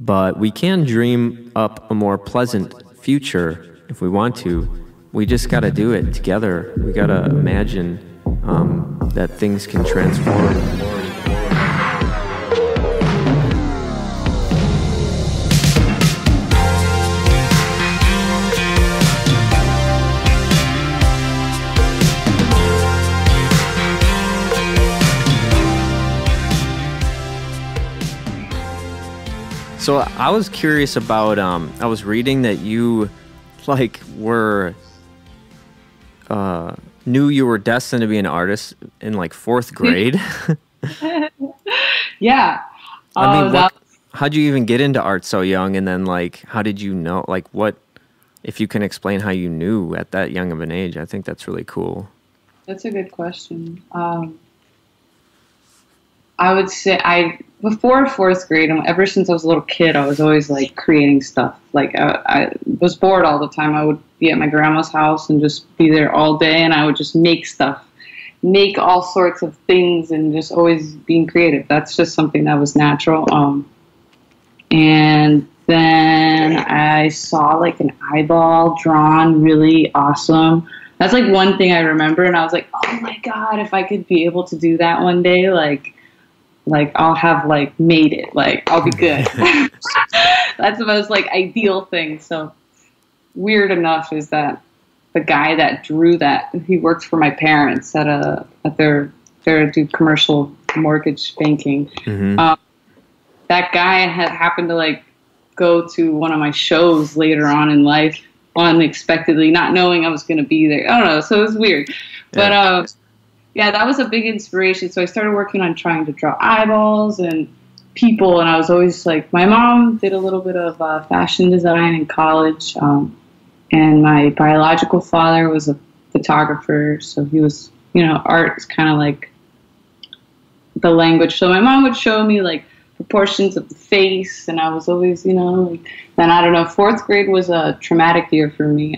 But we can dream up a more pleasant future if we want to. We just got to do it together. We got to imagine that things can transform. So I was curious about, I was reading that you, like, knew you were destined to be an artist in, like, 4th grade. Yeah. I mean, how'd you even get into art so young? And then, like, how did you know, like, what, if you can explain how you knew at that young of an age, I think that's really cool. That's a good question. I would say before 4th grade, ever since I was a little kid, I was always like creating stuff. Like I was bored all the time. I would be at my grandma's house and just be there all day, and I would just make stuff, make all sorts of things, and just always being creative. That's just something that was natural. And then I saw like an eyeball drawn really awesome. That's like one thing I remember, and I was like, oh my God, if I could be able to do that one day, like I'll have like made it, like I'll be good. That's the most like ideal thing. So weird enough is that the guy that drew that, he worked for my parents at their do commercial mortgage banking. Mm-hmm. That guy had happened to like go to one of my shows later on in life unexpectedly, not knowing I was going to be there. I don't know. So it was weird, but, yeah, that was a big inspiration. So I started working on trying to draw eyeballs and people, and I was always like, my mom did a little bit of fashion design in college, and my biological father was a photographer, so he was, art is kind of like the language. So my mom would show me like proportions of the face, and I was always, like, then I don't know, 4th grade was a traumatic year for me.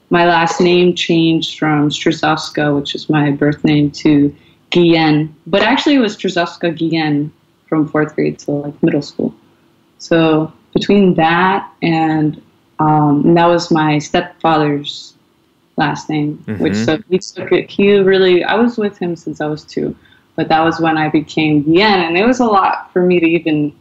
My last name changed from Strzeżowska, which is my birth name, to Guillen. But actually it was Strzeżowska Guillen from 4th grade to like middle school. So between that and that was my stepfather's last name, which so he took it. I was with him since I was 2, but that was when I became Guillen. And it was a lot for me to even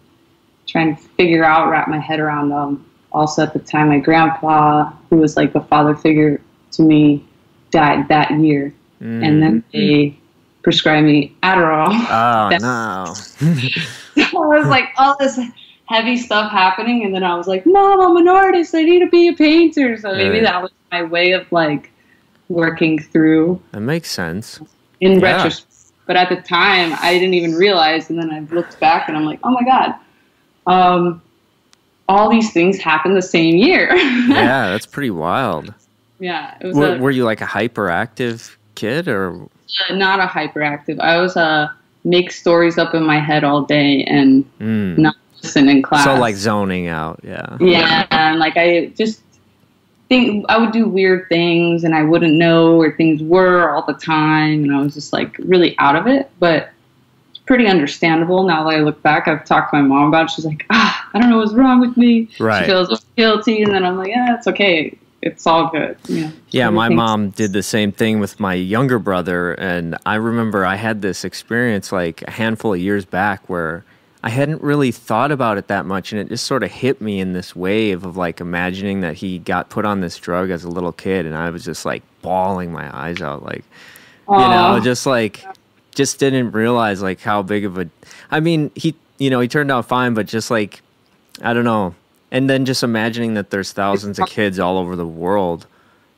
try and wrap my head around. Also at the time, my grandpa, who was like a father figure to me, died that year. And then they prescribed me Adderall. Oh, no. So I was like, all this heavy stuff happening. And then I was like, Mom, I'm an artist. I need to be a painter. So maybe that was my way of like working through. That makes sense. In retrospect. But at the time, I didn't even realize. And then I looked back and I'm like, oh my God. All these things happened the same year. Yeah, that's pretty wild. Yeah. It was were you like a hyperactive kid or? Not a hyperactive. I was make stories up in my head all day and not listen in class. So like zoning out, yeah. Yeah, and like I just think I would do weird things and I wouldn't know where things were all the time, and I was just like really out of it. But pretty understandable now that I look back. I've talked to my mom about it. She's like, I don't know what's wrong with me. Right. She feels guilty, and then I'm like, it's okay. It's all good. Yeah, my mom did the same thing with my younger brother, and I remember I had this experience like a handful of years back where I hadn't really thought about it that much, and it just sort of hit me in this wave of like imagining that he got put on this drug as a little kid, and I was just like bawling my eyes out, like, just didn't realize like how big of a, I mean, he turned out fine, but just like, I don't know. And then just imagining that there's thousands of kids all over the world,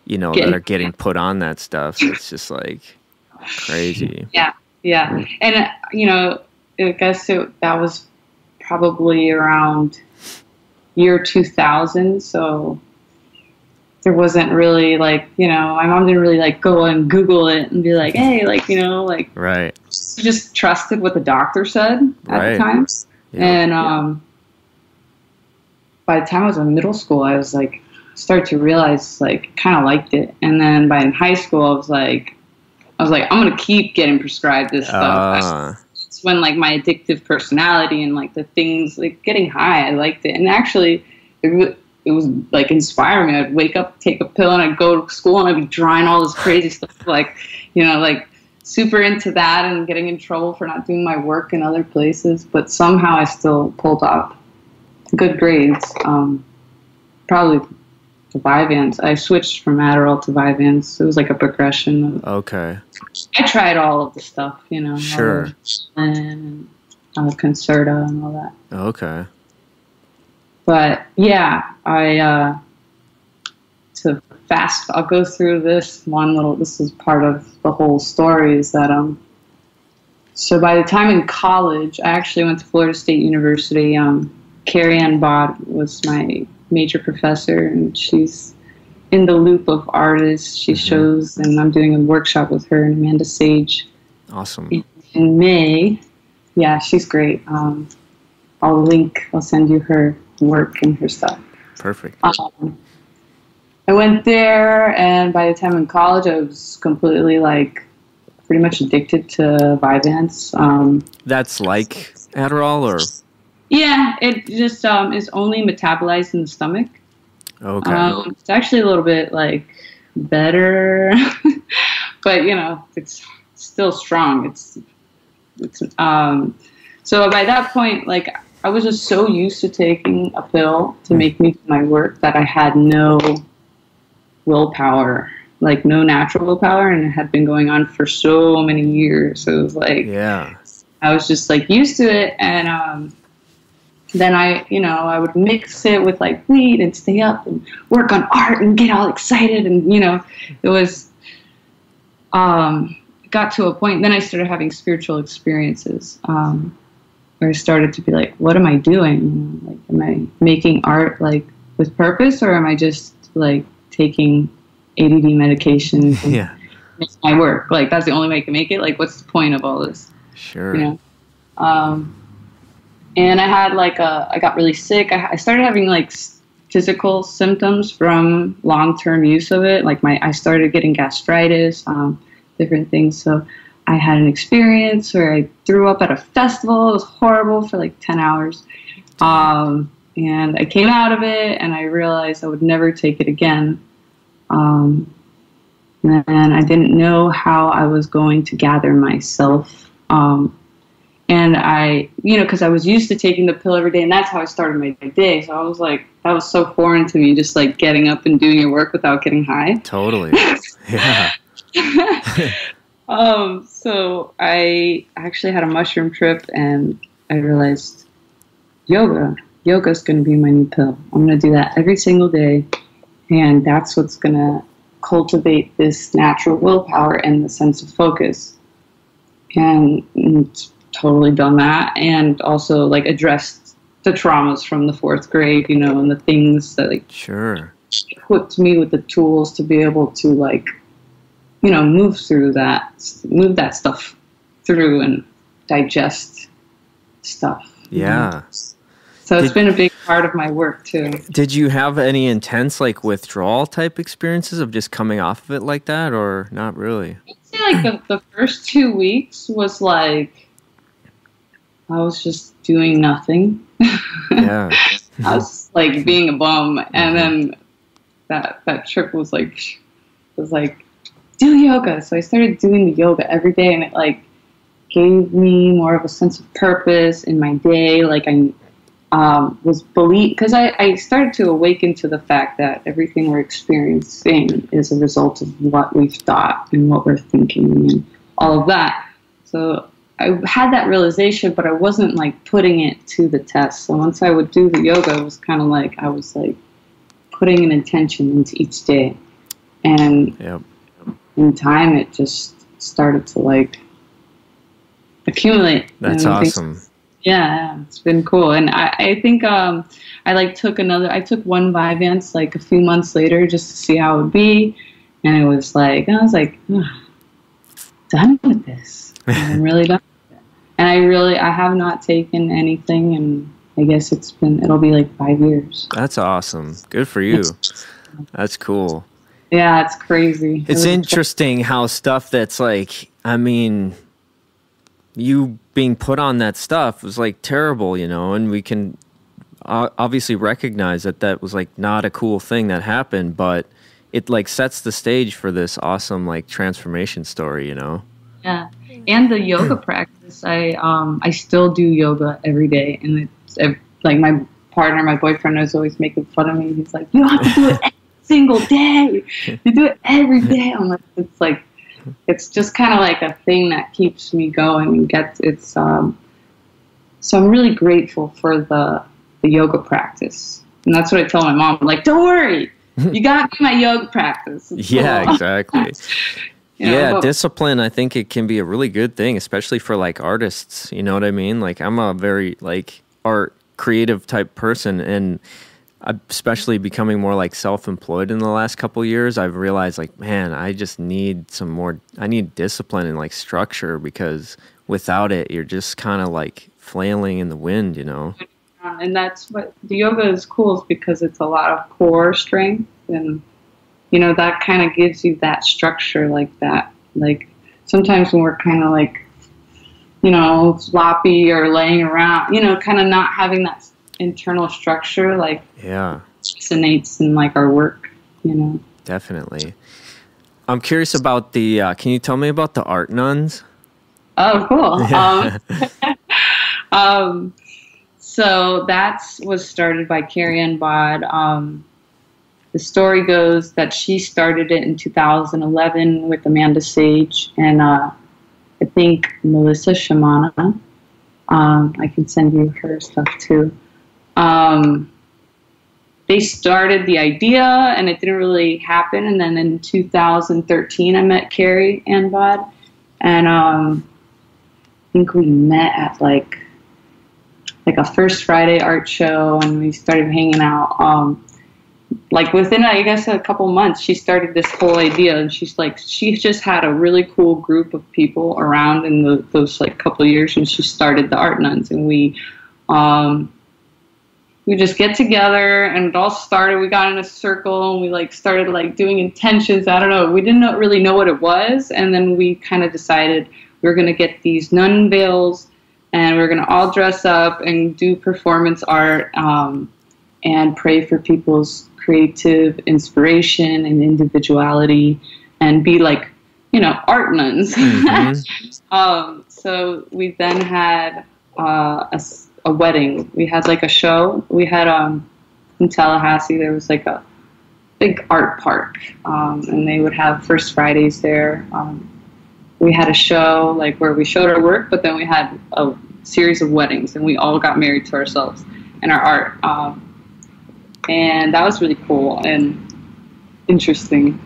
that are getting put on that stuff. It's just like crazy. Yeah. Yeah. And, I guess that was probably around year 2000. So there wasn't really like, my mom didn't really like go and Google it and be like, hey, like, like, right. She just trusted what the doctor said at the time. Yeah. And, by the time I was in middle school, I was like, started to realize like kind of liked it. And then by in high school, I was like, I'm going to keep getting prescribed this stuff. that's when like my addictive personality and like the things like getting high, I liked it. And actually it was like inspiring me. I'd wake up, take a pill, and I'd go to school and I'd be drawing all this crazy stuff, like, you know, like super into that and getting in trouble for not doing my work in other places. But somehow I still pulled off good grades. Probably to Vyvanse. I switched from Adderall to Vyvanse. It was like a progression. Okay. I tried all of the stuff, you know. Sure. And Concerta and all that. Okay. But yeah, I'll go through this this is part of the whole story, is that, so by the time in college, I actually went to Florida State University. Carrie Ann Bod was my major professor, and she's in the loop of artists she shows, and I'm doing a workshop with her and Amanda Sage. Awesome. In May. Yeah, she's great. I'll send you her work and her stuff. Perfect. I went there, and by the time in college, I was completely like pretty much addicted to Vyvanse. That's like Adderall, or? Yeah, it just is only metabolized in the stomach. Okay. It's actually a little bit like better, but you know, it's still strong. It's so by that point, like I was just so used to taking a pill to make me do my work that I had no willpower, like no natural willpower, and it had been going on for so many years. So it was like, yeah, I was just like used to it, and then I would mix it with like weed and stay up and work on art and get all excited, and you know, it was it got to a point. Then I started having spiritual experiences where I started to be like, what am I doing? Like, am I making art like with purpose, or am I just like taking ADD medication and make my work? Like, that's the only way I can make it. Like, what's the point of all this? Sure. You know. And I had like I got really sick. I started having like physical symptoms from long-term use of it. Like I started getting gastritis, different things. So I had an experience where I threw up at a festival. It was horrible for like 10 hours. And I came out of it, and I realized I would never take it again. And I didn't know how I was going to gather myself. And I, because I was used to taking the pill every day, and that's how I started my day. So I was like, that was so foreign to me, just like getting up and doing your work without getting high. Totally. Yeah. So I actually had a mushroom trip, and I realized yoga's going to be my new pill. I'm going to do that every single day. And that's what's going to cultivate this natural willpower and the sense of focus. And totally done that, and also like addressed the traumas from the 4th grade, and the things that like equipped me with the tools to be able to like, move that stuff through and digest stuff. Yeah. So it's been a big part of my work too. Did you have any intense like withdrawal type experiences of just coming off of it like that, or not really? I'd say like the first 2 weeks was like, I was just doing nothing. Yeah. I was like being a bum, and then that trip was like do yoga. So I started doing the yoga every day, and it like gave me more of a sense of purpose in my day. Like I was because I started to awaken to the fact that everything we're experiencing is a result of what we've thought and what we're thinking and all of that. So I had that realization, but I wasn't like putting it to the test. So once I would do the yoga, it was kind of like I was like putting an intention into each day, and in time it just started to like accumulate. That's awesome. Yeah, it's been cool. And I think I took one Vyvanse like a few months later just to see how it would be, and I was like, done with this. I'm really done. And I have not taken anything, and I guess it'll be like 5 years. That's awesome. Good for you. That's cool. Yeah, it's crazy. It's interesting how stuff that's like, I mean, you being put on that stuff was like terrible, you know, and we can obviously recognize that that was like not a cool thing that happened, but it like sets the stage for this awesome like transformation story, you know? Yeah. And the yoga practice, I still do yoga every day, and it's like my partner, my boyfriend is always making fun of me. He's like, you have to do it every single day. You do it every day. I'm like, it's just kind of like a thing that keeps me going and gets it's. So I'm really grateful for the yoga practice, and that's what I tell my mom. I'm like, don't worry, you got me my yoga practice. Yeah, exactly. But discipline, I think it can be a really good thing, especially for like artists. You know what I mean? Like I'm a very like art creative type person, and especially becoming more like self-employed in the last couple of years, I've realized like, man, I just need I need discipline and like structure, because without it, you're just kind of like flailing in the wind, you know? And that's what the yoga is cool, is because it's a lot of core strength, and you know, that kind of gives you that structure like that. Like sometimes when we're kind of like, you know, sloppy or laying around, you know, kind of not having that internal structure, like resonates in like our work, you know. Definitely. I'm curious about the, can you tell me about the art nuns? Oh, cool. So that was started by Carrie Ann Bod. The story goes that she started it in 2011 with Amanda Sage and I think Melissa Shamana. I can send you her stuff too. They started the idea and it didn't really happen. And then in 2013, I met Carrie Ann Bod, and I think we met at like a First Friday art show, and we started hanging out. Like within, I guess, a couple months, she started this whole idea, and she just had a really cool group of people around in those like couple of years, and she started the Art Nuns, and we just get together, and it all started. We got in a circle, and we like started like doing intentions. I don't know, we didn't really know what it was, and then we kind of decided we were going to get these nun veils, and we we're going to all dress up and do performance art, and pray for people's creative inspiration and individuality, and be like, you know, art nuns. Mm-hmm. So we then had a wedding. We had like a show. We had in Tallahassee, there was like a big art park, and they would have First Fridays there. We had a show like where we showed our work, but then we had a series of weddings, and we all got married to ourselves and our art. And that was really cool and interesting.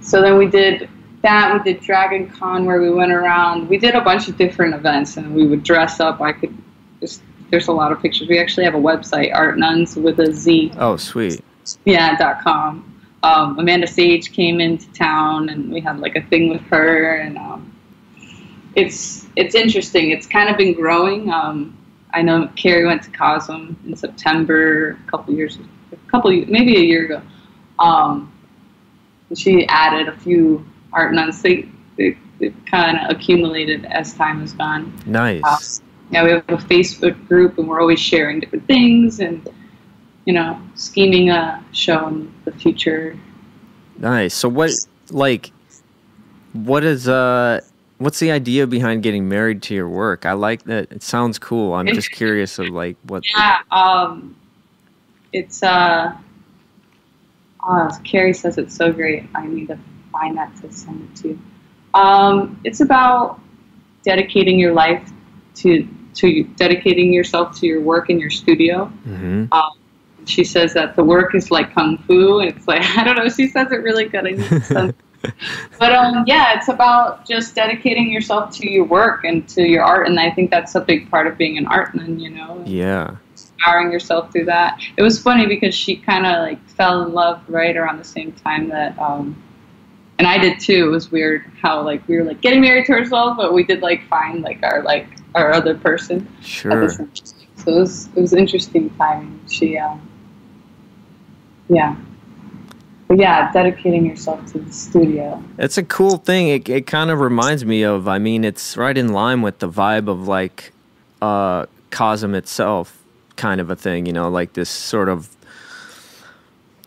So then we did that. We did Dragon Con, where we went around. We did a bunch of different events, and we would dress up. There's a lot of pictures. We actually have a website, Art Nuns with a Z. Oh, sweet. Yeah, .com. Amanda Sage came into town, and we had like a thing with her, and it's interesting. It's kind of been growing. I know Carrie went to Cosm in September maybe a year ago. She added a few art nuns. They kind of accumulated as time has gone. Nice. Yeah, we have a Facebook group, and we're always sharing different things, and you know, scheming a show in the future. Nice. So what's the idea behind getting married to your work? I like that. It sounds cool. I'm just curious of like what. Yeah. It's Carrie says it's so great. I need to find that to send it to you. It's about dedicating your life to dedicating yourself to your work in your studio. Mm-hmm. She says that the work is like kung fu, and it's like, I don't know. She says it really good. I need to send. But yeah, it's about just dedicating yourself to your work and to your art, and I think that's a big part of being an art nun, you know. Yeah. Empowering yourself through that. It was funny because she kind of like fell in love right around the same time that, and I did too. It was weird how like we were like getting married to ourselves, but we did like find like our other person. Sure. So it was interesting timing. She, yeah. but yeah, dedicating yourself to the studio. It's a cool thing. It kind of reminds me of, I mean, it's right in line with the vibe of like Cosm itself, kind of a thing, you know, like this sort of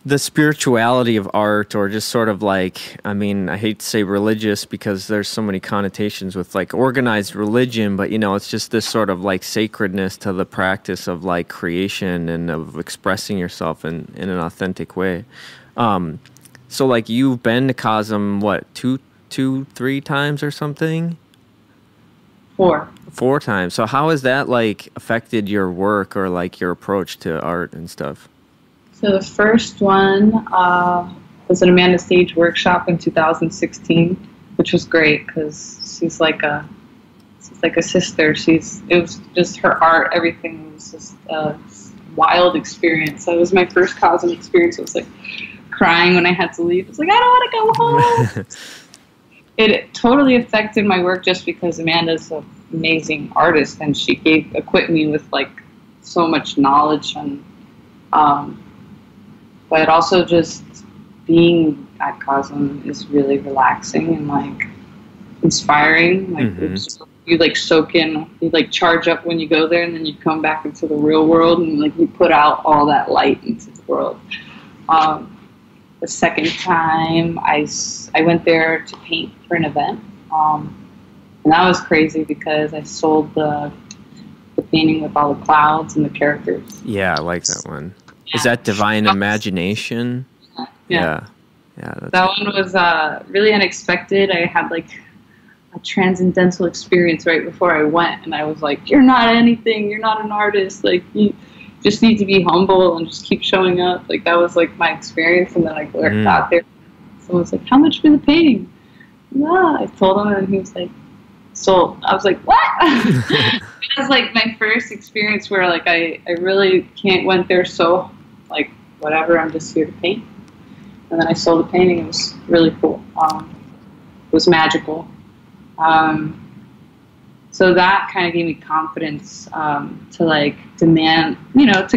the spirituality of art, or just sort of like, I mean, I hate to say religious because there's so many connotations with like organized religion, but you know, it's just this sort of like sacredness to the practice of like creation and of expressing yourself in an authentic way. So like you've been to Cosm, what, two, 3 times or something? 4. 4 times. So how has that like affected your work or like your approach to art and stuff? So the first one was an Amanda Stage workshop in 2016, which was great because she's like a sister. It was just her art, everything was just a wild experience. So it was my first Cosm experience. I was like crying when I had to leave. I was like, I don't want to go home. It totally affected my work just because Amanda's an amazing artist and she equipped me with like so much knowledge and but also just being at Cosm is really relaxing and like inspiring. Like you like soak in, you like charge up when you go there, and then you come back into the real world and like you put out all that light into the world. The second time I went there to paint for an event, and that was crazy because I sold the painting with all the clouds and the characters. Yeah, I like that one. Is that Divine Imagination? Yeah. That one was really unexpected. I had like a transcendental experience right before I went, and I was like, "You're not anything. You're not an artist. Like you just need to be humble and just keep showing up." Like that was like my experience, and then I got there. Someone was like, "How much for the painting?" I told him, and he was like, "Sold." I was like, "What?" It was like my first experience where like I really went there so like whatever, I'm just here to paint. And then I sold the painting. It was really cool. It was magical. So that kind of gave me confidence to like demand, you know,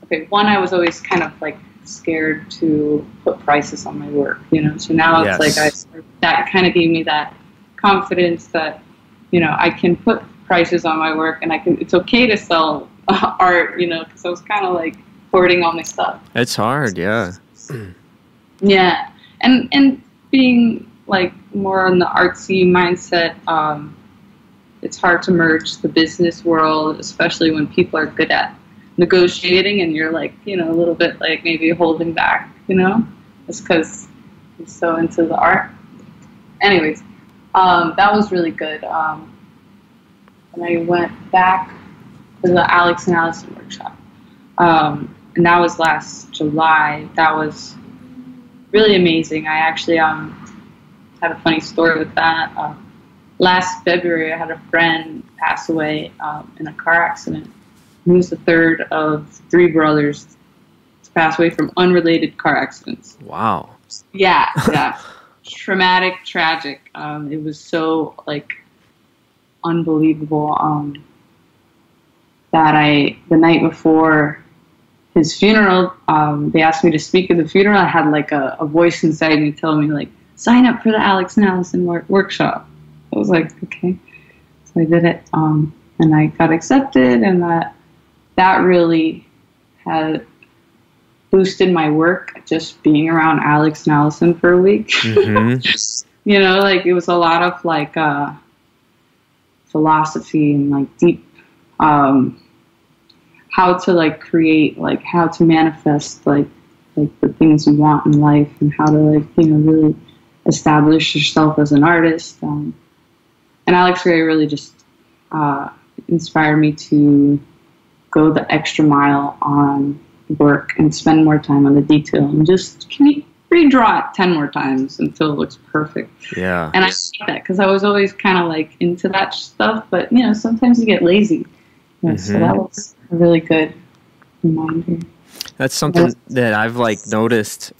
okay, one, I was always kind of like scared to put prices on my work, you know, so now it's like that kind of gave me that confidence that, you know, I can put prices on my work and it's okay to sell art, you know, because I was kind of like hoarding all my stuff. It's hard, yeah. Yeah, and being like more on the artsy mindset, it's hard to merge the business world, especially when people are good at negotiating and you're like, you know, a little bit like maybe holding back, you know, just because I'm so into the art. Anyways, that was really good. And I went back to the Alex and Allison workshop. And that was last July. That was really amazing. I actually had a funny story with that. Last February, I had a friend pass away in a car accident. He was the third of 3 brothers to pass away from unrelated car accidents. Wow. Yeah. Traumatic, tragic. It was so like unbelievable that the night before his funeral, they asked me to speak at the funeral. I had like a voice inside me telling me like, sign up for the Alex and Allison workshop. I was like, okay. So I did it, and I got accepted, and that really had boosted my work, just being around Alex and Allison for a week. Mm-hmm. You know, like it was a lot of like philosophy and like deep how to like create, like how to manifest like the things you want in life, and how to like, you know, really establish yourself as an artist. And Alex Ray really just inspired me to go the extra mile on work and spend more time on the detail, and just redraw it 10 more times until it looks perfect. Yeah. And I like that because I was always kind of like into that stuff, but you know, sometimes you get lazy. Yeah, so that was a really good reminder. That's something that I've like noticed.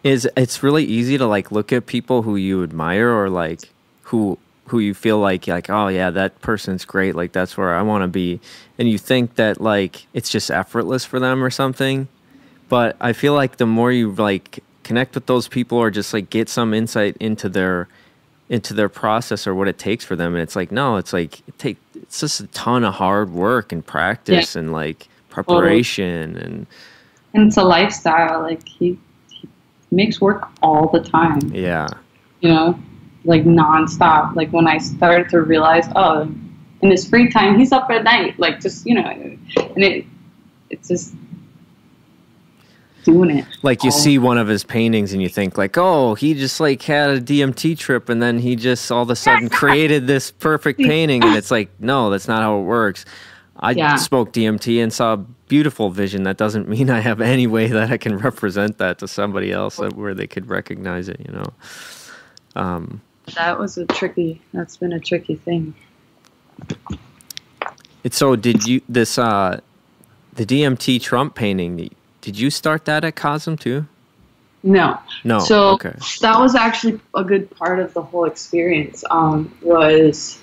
Is it's really easy to like look at people who you admire, or like who you feel like oh yeah, that person's great, like that's where I want to be, and you think that like it's just effortless for them or something, But I feel like the more you like connect with those people or just like get some insight into their process or what it takes for them, and it's like, no, it's like it's just a ton of hard work and practice and like preparation and it's a lifestyle. Like he makes work all the time. Yeah. You know, like nonstop. Like when I started to realize, oh, in his free time he's up at night, like just, you know, and it's just doing it. Like you see one of his paintings and you think like, oh, he just like had a DMT trip and then he just all of a sudden created this perfect painting, and it's like, no, that's not how it works. I smoked DMT and saw a beautiful vision. That doesn't mean I have any way that I can represent that to somebody else where they could recognize it, you know. That's been a tricky thing. So did you, the DMT Trump painting, did you start that at Cosm too? No. So okay. That was actually a good part of the whole experience. Was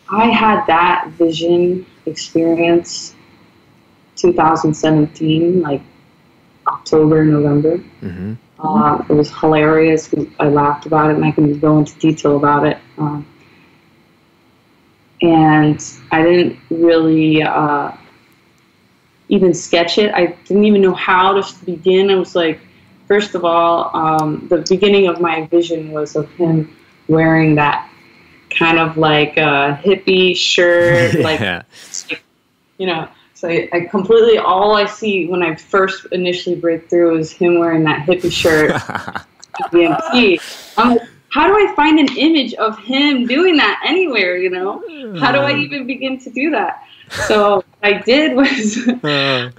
I had that vision experience 2017, like October, November. Mm-hmm. It was hilarious. I laughed about it, and I can go into detail about it. And I didn't really even sketch it. I didn't even know how to begin. I was like, first of all, the beginning of my vision was of him wearing that kind of like hippie shirt, like, you know. So I completely, all I see when I first initially break through is him wearing that hippie shirt. I'm like, how do I find an image of him doing that anywhere, you know? How do I even begin to do that? So what I did was, it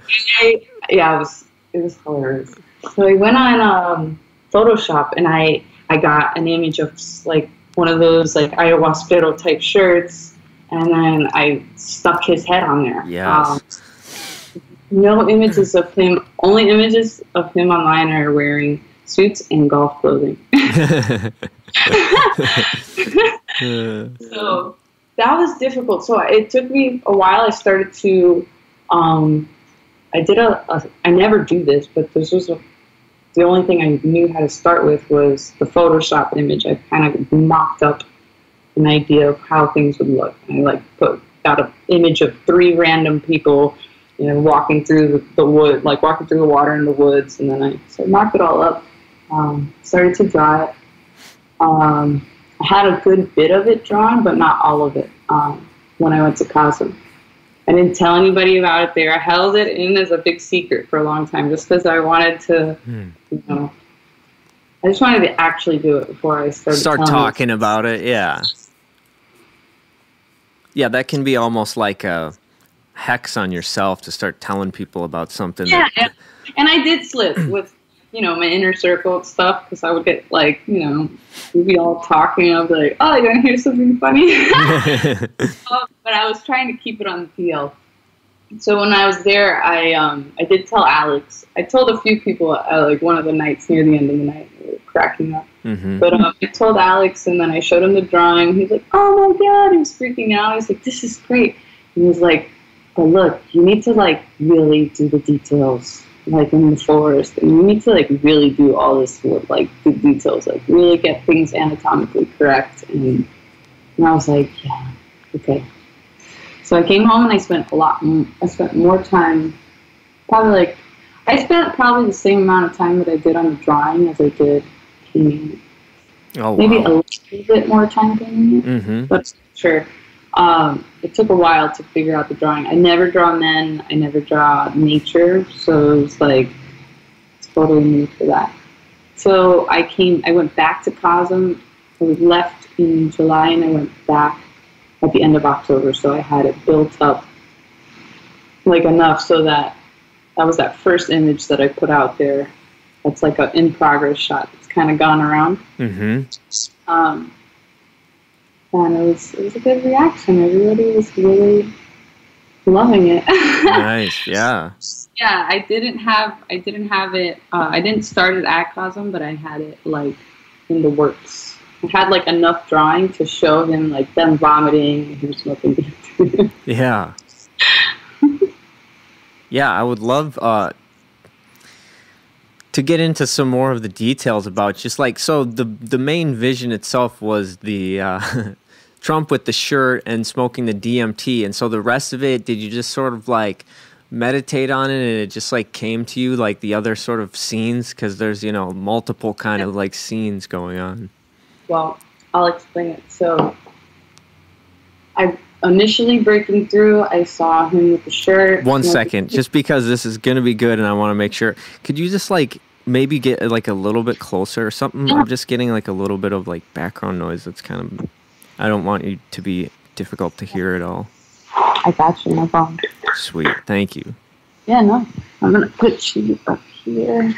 was hilarious. So I went on Photoshop and I got an image of like one of those like ayahuasquero type shirts, and then I stuck his head on there. Yes. No images of him. Only images of him online are wearing suits and golf clothing. So that was difficult. So it took me a while. I started to, I never do this, but this was the only thing I knew how to start with was the Photoshop image. I kind of mocked up an idea of how things would look. And I like put out an image of 3 random people, you know, walking through the wood, like walking through the water in the woods. And then I mocked it all up, started to draw it. I had a good bit of it drawn, but not all of it when I went to Cosm. I didn't tell anybody about it there. I held it in as a big secret for a long time just because I wanted to, you know, I just wanted to actually do it before I started talking about it. Yeah. Yeah, that can be almost like a hex on yourself to start telling people about something. Yeah, and I did slip with, you know, my inner circle and stuff, because I would get like, you know, we'd be all talking and I'd be like, oh, you want to hear something funny? But I was trying to keep it on the PL. So when I was there, I did tell Alex. I told a few people like one of the nights near the end of the night. They were cracking up. Mm-hmm. But I told Alex, and then I showed him the drawing. He's like, oh my God. He was freaking out. He's like, this is great. And he was like, but look, you need to like really do the details, like in the forest. And you need to like really do all this work, like the details, like really get things anatomically correct. And I was like, yeah, okay. So I came home and I spent more time, I spent probably the same amount of time that I did on the drawing as I did painting. Oh, maybe wow. a little bit more time painting it, mm-hmm. but sure. It took a while to figure out the drawing. I never draw men. I never draw nature, so it was like totally new for that. So I went back to Cosm. I left in July and I went back at the end of October, so I had it built up like enough so that was that first image that I put out there. That's like an in-progress shot. It's kind of gone around. Mm-hmm. And it was a good reaction. Everybody was really loving it. Nice, yeah. Yeah, I didn't have it. I didn't start it at Cosm, but I had it like in the works. I had like enough drawing to show him like them vomiting and him smoking. Yeah. Yeah, I would love. to get into some more of the details about just like, so the main vision itself was the Trump with the shirt and smoking the DMT, and so the rest of it, did you just sort of like meditate on it and it just like came to you like the other sort of scenes, because there's, you know, multiple kind of like scenes going on? Well, I'll explain it. So I initially breaking through, I saw him with the shirt. One second, just because this is going to be good and I want to make sure. Could you just like maybe get like a little bit closer or something? I'm just getting like a little bit of like background noise that's kind of, I don't want you to be difficult to hear at all. I got you, no problem. Sweet, thank you. Yeah, no. I'm going to put you up here.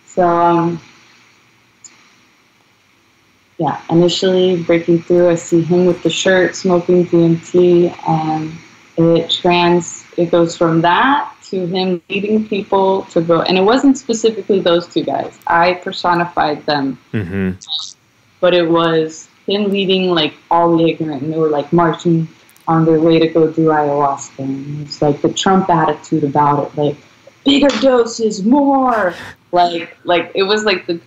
So, yeah, initially breaking through, I see him with the shirt, smoking DMT, and it goes from that to him leading people to go, and it wasn't specifically those two guys. I personified them. Mm-hmm. But it was him leading like all the ignorant, and they were like marching on their way to go do ayahuasca. And it's like the Trump attitude about it, like bigger doses, more. Like it was like the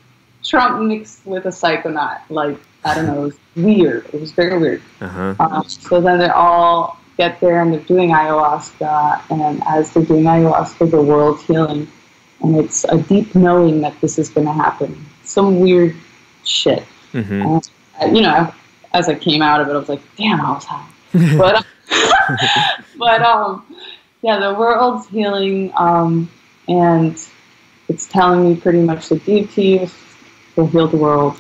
Trump mixed with a psychonaut. Like, I don't know, it was weird. It was very weird. Uh-huh. So then they all get there and they're doing ayahuasca, and as they're doing ayahuasca, the world's healing, and it's a deep knowing that this is going to happen. Some weird shit. Mm-hmm. You know, as I came out of it, I was like, damn, I was high. but yeah, the world's healing, and it's telling me pretty much that DMT will heal the world,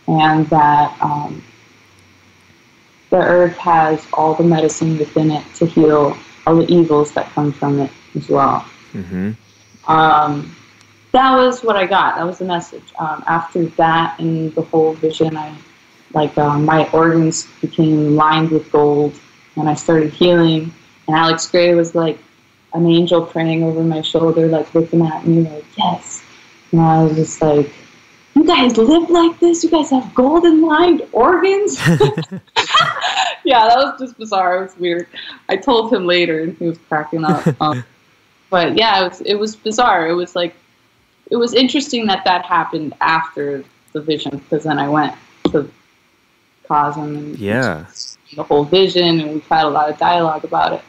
and that the earth has all the medicine within it to heal all the evils that come from it as well. Mm-hmm. That was what I got. That was the message. After that and the whole vision, my organs became lined with gold, and I started healing. And Alex Gray was like an angel praying over my shoulder, like looking at me like, yes. And I was just like, you guys live like this? You guys have golden lined organs? Yeah, that was just bizarre. It was weird. I told him later, and he was cracking up. But yeah, it was bizarre. It was like, it was interesting that happened after the vision, because then I went to Cosm and the whole vision, and we've had a lot of dialogue about it.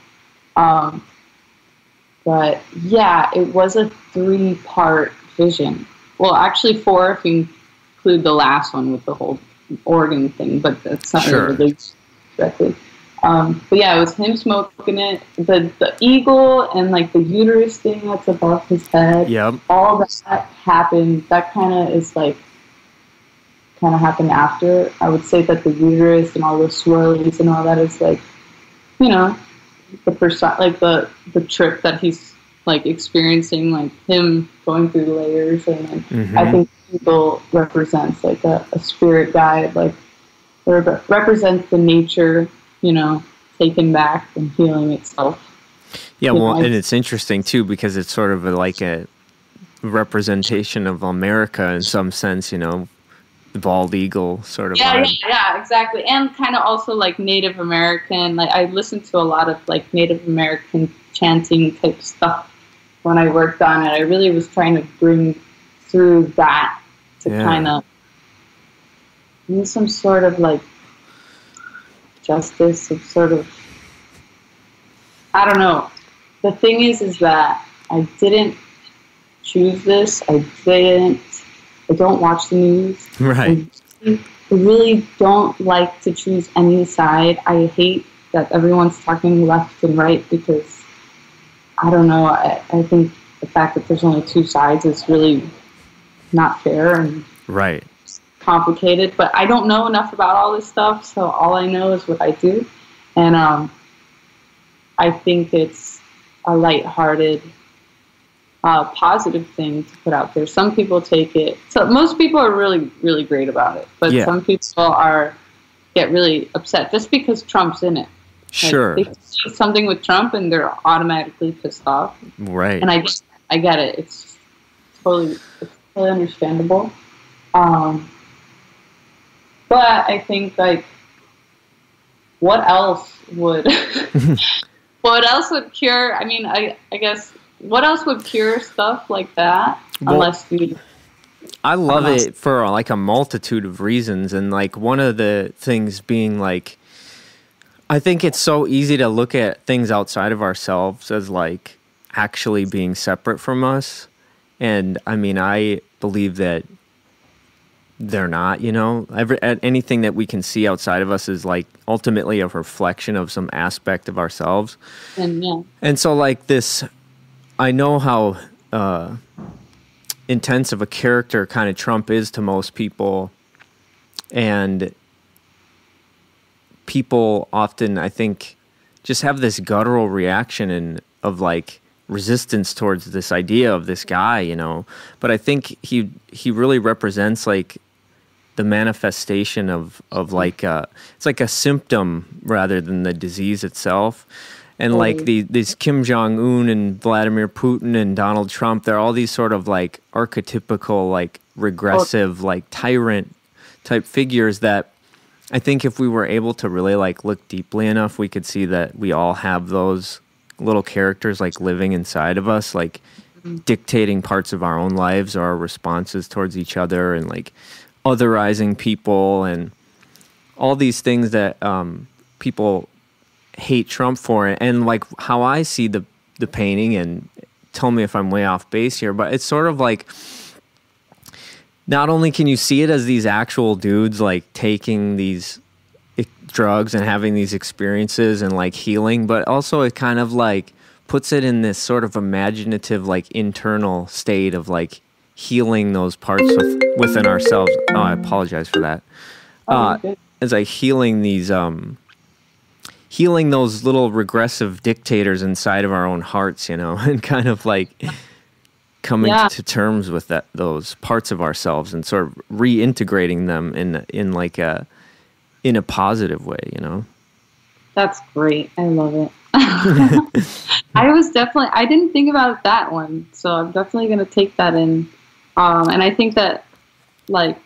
But yeah, it was a 3-part vision. Well, actually 4 if you include the last one with the whole organ thing, but that's not really released directly. But yeah, it was him smoking it, the eagle and like the uterus thing that's above his head. Yep. All that happened. That kind of happened after. I would say that the uterus and all the swirlies and all that is like, you know, the trip that he's like experiencing, like him going through the layers, and then mm-hmm. I think eagle represents like a spirit guide, like represents the nature, you know, taken back and healing itself. Yeah, well, and it's interesting too because it's sort of like a representation of America in some sense, you know, the bald eagle sort of vibe. Yeah, exactly. And kind of also like Native American. Like I listened to a lot of like Native American chanting type stuff when I worked on it. I really was trying to bring through that to kind of use some sort of like justice, some sort of, I don't know. The thing is that I didn't choose this. I don't watch the news. Right. I really don't like to choose any side. I hate that everyone's talking left and right because, I don't know, I think the fact that there's only 2 sides is really not fair and complicated. But I don't know enough about all this stuff, so all I know is what I do. And I think it's a lighthearted, positive thing to put out there. Some people take it. So most people are really, really great about it, but some people get really upset just because Trump's in it. Sure. Like, they see something with Trump and they're automatically pissed off. Right. And I get it. It's totally understandable. But I think like what else would what else would cure? I mean, I guess what else would cure stuff like that? Well, unless you. I love it for like a multitude of reasons, and like one of the things being like, I think it's so easy to look at things outside of ourselves as like actually being separate from us, and I mean, I believe that they're not, you know. Anything that we can see outside of us is like ultimately a reflection of some aspect of ourselves. And so like this, I know how intense of a character kind of Trump is to most people, and people often, I think, just have this guttural reaction of like resistance towards this idea of this guy, you know. But I think he really represents like the manifestation of like it's like a symptom rather than the disease itself. And like these Kim Jong-un and Vladimir Putin and Donald Trump, they're all these sort of like archetypical, like regressive, like tyrant type figures that I think if we were able to really like look deeply enough, we could see that we all have those little characters like living inside of us, like dictating parts of our own lives or our responses towards each other, and like otherizing people and all these things that people hate Trump for. And like how I see the painting, and tell me if I'm way off base here, but it's sort of like not only can you see it as these actual dudes like taking these drugs and having these experiences and like healing, but also it kind of like puts it in this sort of imaginative like internal state of like healing those parts within ourselves. Oh, I apologize for that. It's like healing these healing those little regressive dictators inside of our own hearts, you know, and kind of like coming to terms with those parts of ourselves and sort of reintegrating them in like a positive way, you know. That's great. I love it. I didn't think about that one, so I'm definitely going to take that in. And I think that, like,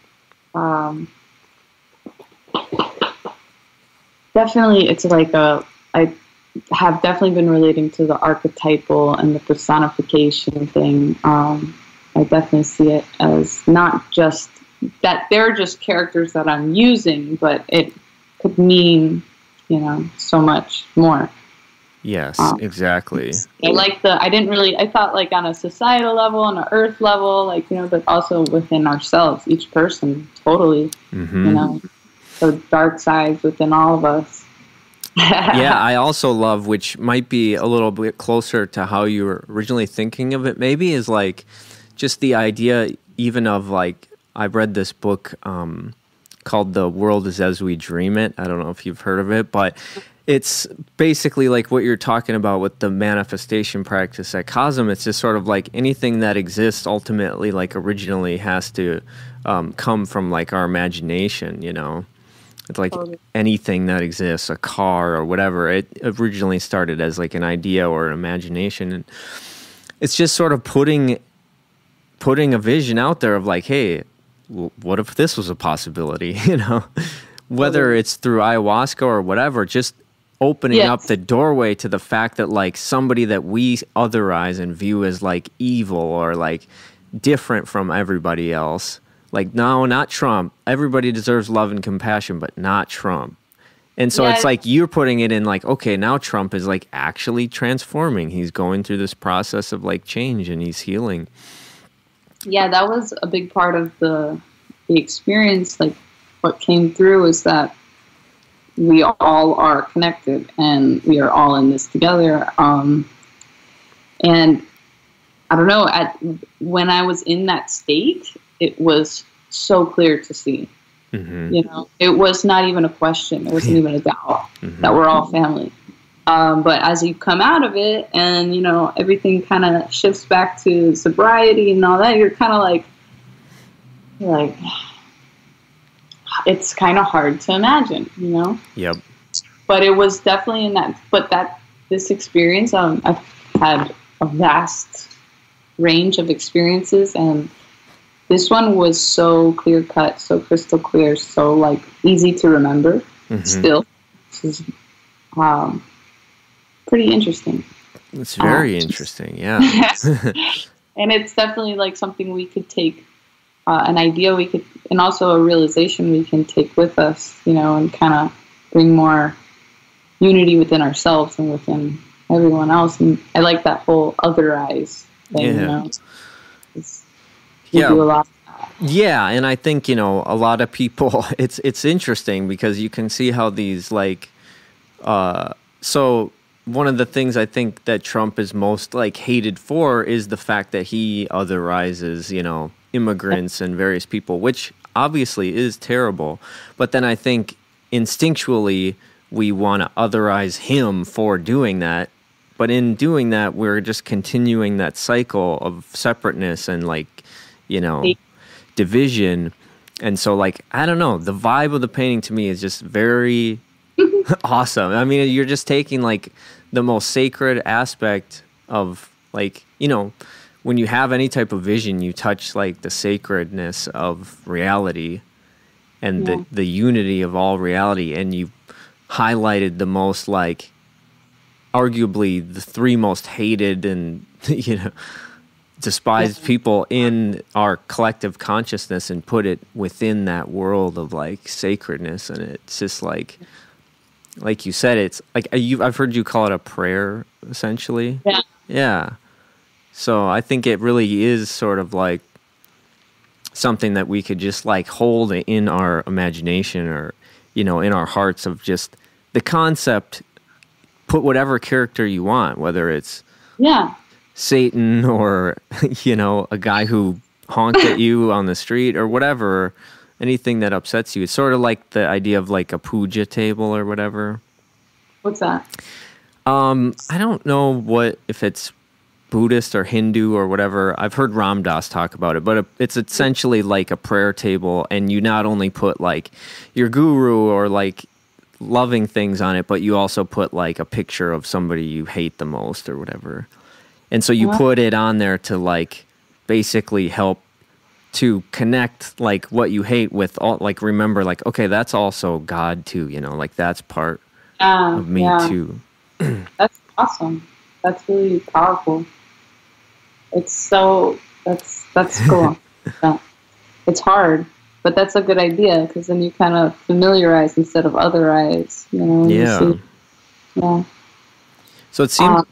definitely it's like I have definitely been relating to the archetypal and the personification thing. I definitely see it as not just that they're just characters that I'm using, but it could mean, you know, so much more. Yes, exactly. I thought like on a societal level, on an earth level, like, you know, but also within ourselves, each person, totally, you know, the dark sides within all of us. Yeah, I also love, which might be a little bit closer to how you were originally thinking of it, maybe, is like just the idea even of like, I read this book called The World is As We Dream It. I don't know if you've heard of it, but it's basically like what you're talking about with the manifestation practice at Cosm. It's just sort of like anything that exists ultimately, like originally, has to come from like our imagination, you know. It's like anything that exists, a car or whatever, it originally started as like an idea or an imagination. And it's just sort of putting a vision out there of like, hey, what if this was a possibility, you know? Whether it's through ayahuasca or whatever, just opening up the doorway to the fact that like somebody that we otherize and view as like evil or like different from everybody else. Like, no, not Trump. Everybody deserves love and compassion, but not Trump. And so it's like you're putting it in like, okay, now Trump is like actually transforming. He's going through this process of like change and he's healing. Yeah, that was a big part of the experience. Like what came through is that we all are connected and we are all in this together. And I don't know, when I was in that state, it was so clear to see. You know, it was not even a question. It wasn't even a doubt that we're all family. But as you come out of it and, you know, everything kind of shifts back to sobriety and all that, you're kind of like, it's kind of hard to imagine, you know? Yep. But it was definitely in that, this experience, I've had a vast range of experiences, and this one was so clear cut, so crystal clear, so like easy to remember still. which is pretty interesting. It's very interesting, yeah. And it's definitely like something we could take, an idea we could, and also a realization we can take with us, and kind of bring more unity within ourselves and within everyone else. And I like that whole otherize thing, We do a lot of that. Yeah, and I think, a lot of people, it's interesting because you can see how these, like, so one of the things I think that Trump is most, like, hated for is the fact that he otherizes, immigrants and various people, which obviously is terrible. But then I think instinctually we want to otherize him for doing that. But in doing that, we're just continuing that cycle of separateness and, like, division. And so, like, I don't know, the vibe of the painting to me is just very awesome. I mean, you're just taking, like, the most sacred aspect of, like, when you have any type of vision, you touch, like, the sacredness of reality and the unity of all reality. And you highlighted the most, like, arguably the three most hated and, despised people in our collective consciousness and put it within that world of, like, sacredness. And it's just like you said, it's like I've heard you call it a prayer, essentially. Yeah. So I think it really is sort of like something that we could just, like, hold in our imagination or, in our hearts of just the concept. Put whatever character you want, whether it's Satan or, a guy who honked at you on the street or whatever, anything that upsets you. It's sort of like the idea of, like, a puja table or whatever. What's that? I don't know if it's Buddhist or Hindu or whatever. I've heard Ram Dass talk about it, but it's essentially like a prayer table, and you not only put, like, your guru or, like, loving things on it, but you also put, like, a picture of somebody you hate the most or whatever. And so you put it on there to, like, basically help to connect, like, what you hate with all, like, remember, like, okay, that's also God too, like, that's part of me too. That's awesome. That's really powerful. It's that's cool. It's hard, but that's a good idea because then you kind of familiarize instead of otherize, So it seems.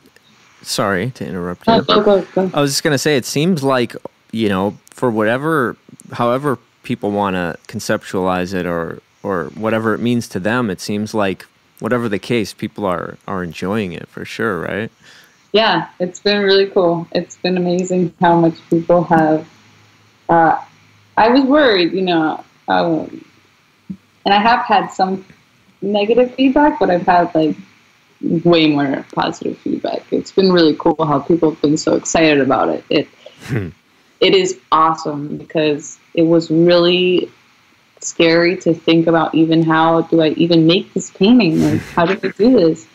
Sorry to interrupt you. Go. I was just going to say, it seems like, for however people want to conceptualize it or whatever it means to them, it seems like whatever the case, people are enjoying it for sure, right? Yeah, it's been really cool. It's been amazing how much people have. I was worried, and I have had some negative feedback, but I've had, like, way more positive feedback. It's been really cool how people have been so excited about it. It is awesome because it was really scary to think about even how do I even make this painting? Like, how do I do this?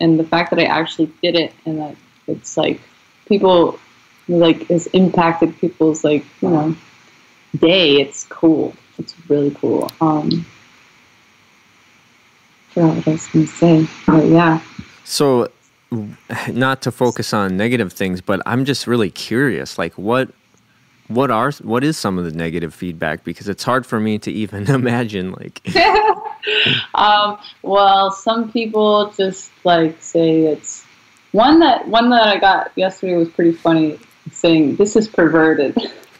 And the fact that I actually did it and that it's like people, like, it's impacted people's, like, day. It's cool. It's really cool. I forgot what I was going to say, but yeah. So, not to focus on negative things, but I'm just really curious, like, what is some of the negative feedback? Because it's hard for me to even imagine, like. Well, some people just, like, say it's one that I got yesterday was pretty funny, saying this is perverted.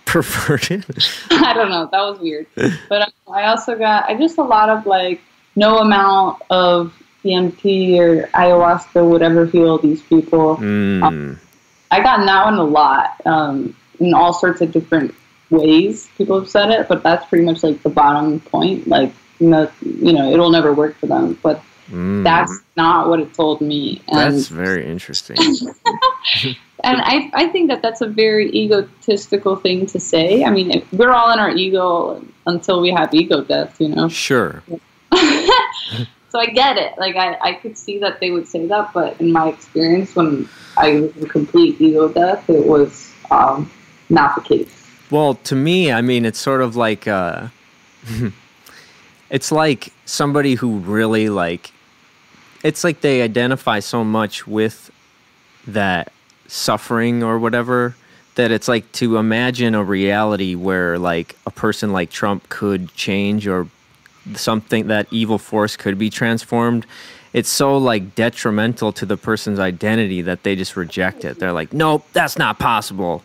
Perverted? I don't know. That was weird. But I also got just a lot of, like, no amount of DMT or ayahuasca would ever heal these people. I got that one a lot, in all sorts of different ways. People have said it, but that's pretty much, like, the bottom point. Like, it'll never work for them. But that's not what it told me. And that's very interesting. And I think that's a very egotistical thing to say. I mean, we're all in our ego until we have ego death, Sure. So I get it. Like, I could see that they would say that, but in my experience, when I was in complete ego death, it was not the case. Well, to me, I mean, it's sort of like It's like somebody who really like, it's like they identify so much with that suffering or whatever, that it's like to imagine a reality where like a person like Trump could change, or something, that evil force could be transformed. It's so like detrimental to the person's identity that they just reject it. They're like, nope, that's not possible,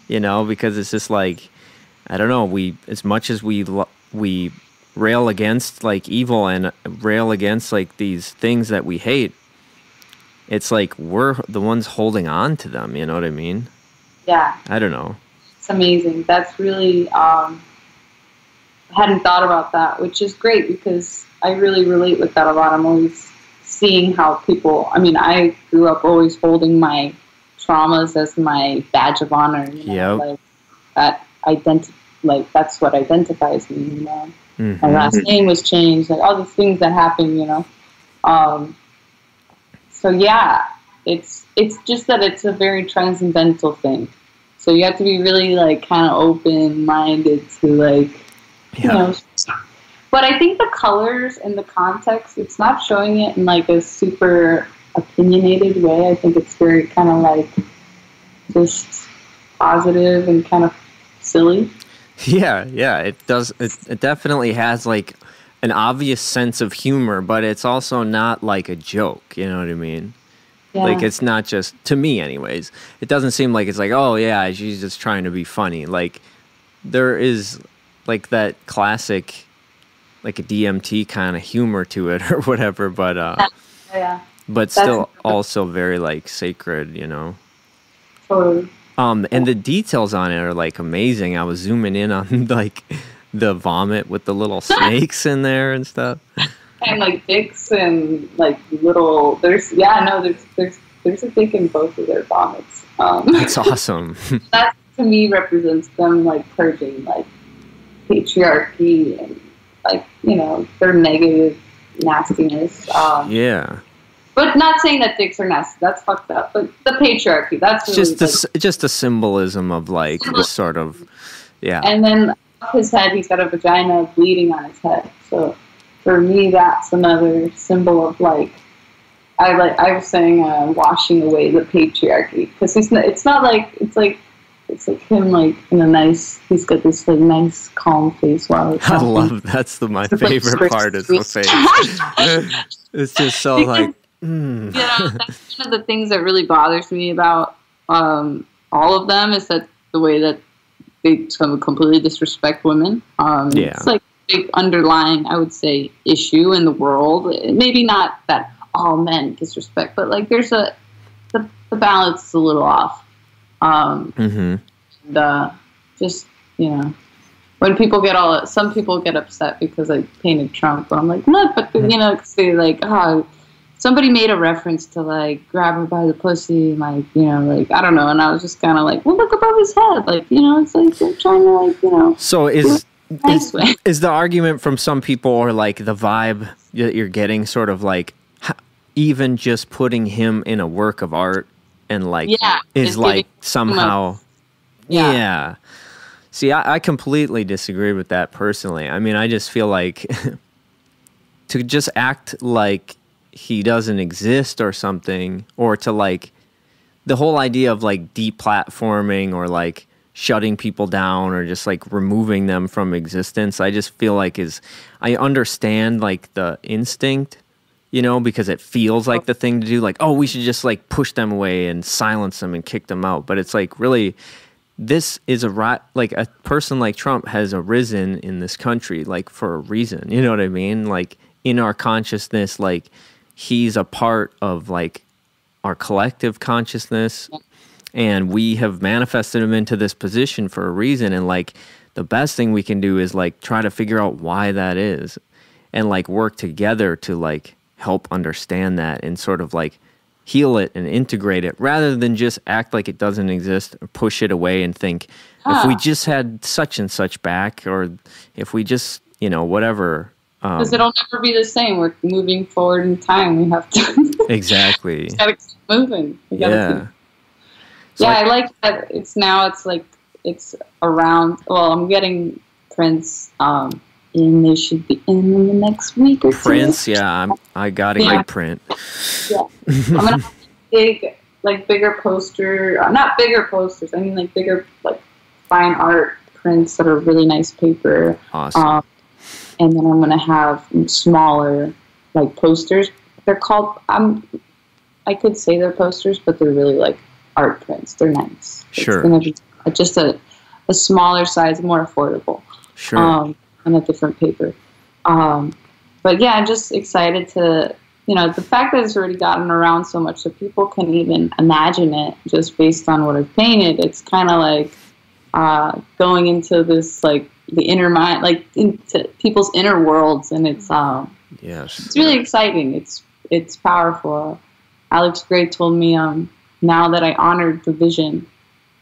because it's just like, I don't know, we, as much as we rail against like evil and rail against like these things that we hate, it's like we're the ones holding on to them, you know what I mean? Yeah. I don't know. It's amazing. That's really, I hadn't thought about that, which is great because I really relate with that a lot. I'm always seeing how people, I grew up always holding my traumas as my badge of honor, Yep. like that like that's what identifies me, Mm-hmm. My last name was changed, like all these things that happen, so yeah, it's just that it's a very transcendental thing. So you have to be really like kind of open-minded to like, But I think the colors and the context, it's not showing it in like a super opinionated way. I think it's very kind of like just positive and kind of silly. Yeah, it does. It definitely has like an obvious sense of humor, but it's also not like a joke. You know what I mean? Yeah. Like it's not just, to me anyways, it doesn't seem like it's like, oh yeah, she's just trying to be funny. Like there is like that classic, like a DMT kind of humor to it or whatever, but yeah. But still also very like sacred, Totally. And the details on it are like amazing. I was zooming in on like the vomit with the little snakes in there and stuff. And like dicks and like little, there's a dick in both of their vomits. That's awesome. That to me represents them like purging like patriarchy and like, their negative nastiness. Yeah. But not saying that dicks are nasty. That's fucked up. But the patriarchy, that's really just a symbolism of like this sort of, yeah. And then up his head, he's got a vagina bleeding on his head. So for me, that's another symbol of like, I was saying, washing away the patriarchy, because it's like him like in a nice, he's got this like nice calm face while he's talking. I love, that's my favorite part is the face. It's just so like, that's one of the things that really bothers me about all of them, is that the way that they completely disrespect women. It's like a big underlying, I would say, issue in the world. Maybe not that all men disrespect, but like there's the balance is a little off. And, just, when people some people get upset because I painted Trump, but I'm like, look, but say like, somebody made a reference to like grab her by the pussy, like, like, I don't know. And I was just kind of like, well, look above his head. Like, it's like they're trying to like, So is the argument from some people, or like the vibe that you're getting, sort of like even just putting him in a work of art and like is like somehow, yeah. See, I completely disagree with that personally. I just feel like to just act like he doesn't exist or something, or to like the whole idea of like deplatforming or like shutting people down or just like removing them from existence, I just feel like I understand like the instinct, because it feels like the thing to do, like, oh, we should just like push them away and silence them and kick them out. But it's like, really, this is like a person like Trump has arisen in this country like for a reason, you know what I mean? Like in our consciousness, like he's a part of like our collective consciousness, and we have manifested him into this position for a reason. And like the best thing we can do is like try to figure out why that is, and like work together to like help understand that and sort of like heal it and integrate it, rather than just act like it doesn't exist or push it away and think, if we just had such and such back, or if we just, whatever. Because it'll never be the same. We're moving forward in time. We have to exactly. Just gotta keep moving. I like that. It's like it's around. Well, I'm getting Prince and they should be in the next week or Prints, two. yeah, I gotta get print. Yeah, I'm gonna have bigger poster, not bigger posters. I mean, like bigger, like fine art prints that are really nice paper. Awesome. And then I'm gonna have smaller, like posters. They're called. I could say they're posters, but they're really like art prints. They're nice. Sure. It's gonna be just a smaller size, more affordable. Sure. On a different paper. But yeah, I'm just excited to, the fact that it's already gotten around so much so people can even imagine it just based on what I've painted. It's kind of like going into this, like, the inner mind, like into people's inner worlds. And it's really exciting. It's powerful. Alex Gray told me now that I honored the vision,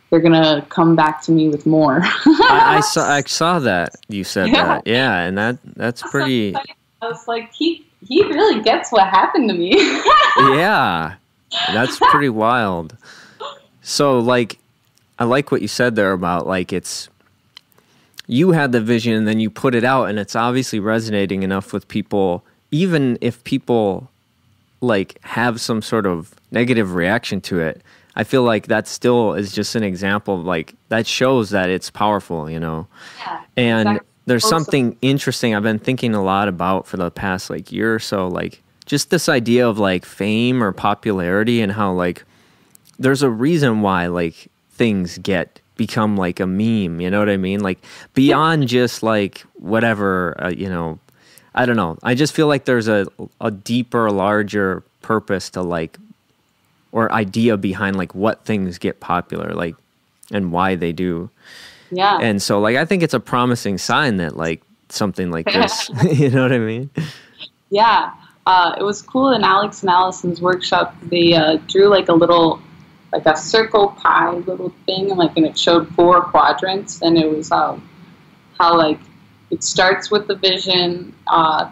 they're gonna come back to me with more. I saw that you said that, yeah, and that's pretty. I was like, he really gets what happened to me. Yeah, that's pretty wild. So, like, I like what you said there about, like, you had the vision and then you put it out, and it's obviously resonating enough with people, even if people like have some sort of negative reaction to it. I feel like that still is just an example of, like, that shows that it's powerful, Yeah. And exactly. There's something interesting I've been thinking a lot about for the past, like, year or so, like, just this idea of, like, fame or popularity and how, like, there's a reason why, like, things become like a meme, you know what I mean? Like, beyond just, like, whatever, I don't know. I just feel like there's a deeper, larger purpose to, like, or idea behind, like, what things get popular, like, and why they do. Yeah. And so, like, I think it's a promising sign that, like, something like this, you know what I mean? Yeah. It was cool in Alex and Allison's workshop. They drew, like, a circle pie little thing, and it showed 4 quadrants, and it was how, like, it starts with the vision,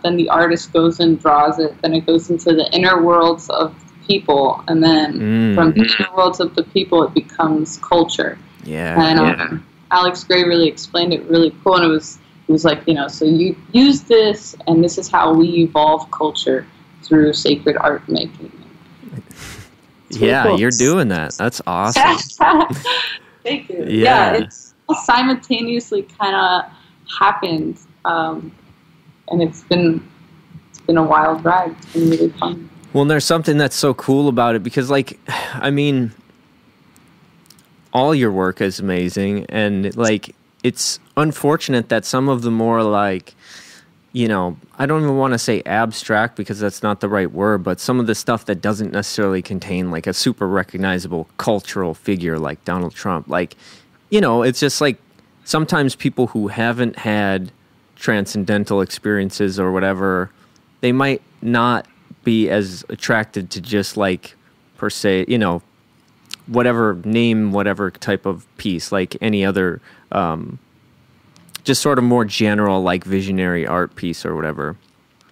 then the artist goes and draws it, then it goes into the inner worlds of people, and then from the inner worlds of the people, it becomes culture. Yeah. And Alex Gray really explained it really cool, and it was like, so you use this, and this is how we evolve culture through sacred art making. Yeah, cool. You're doing that. That's awesome. Thank you. Yeah, it's simultaneously kind of happened, and it's been a wild ride. It's been really fun. Well, there's something that's so cool about it because, like, I mean, all your work is amazing, and, like, it's unfortunate that some of the more, like, I don't even want to say abstract because that's not the right word, but some of the stuff that doesn't necessarily contain, like, a super recognizable cultural figure like Donald Trump, like, it's just like sometimes people who haven't had transcendental experiences or whatever, they might not be as attracted to just, like, per se, whatever type of piece, like any other, just sort of more general, like, visionary art piece or whatever.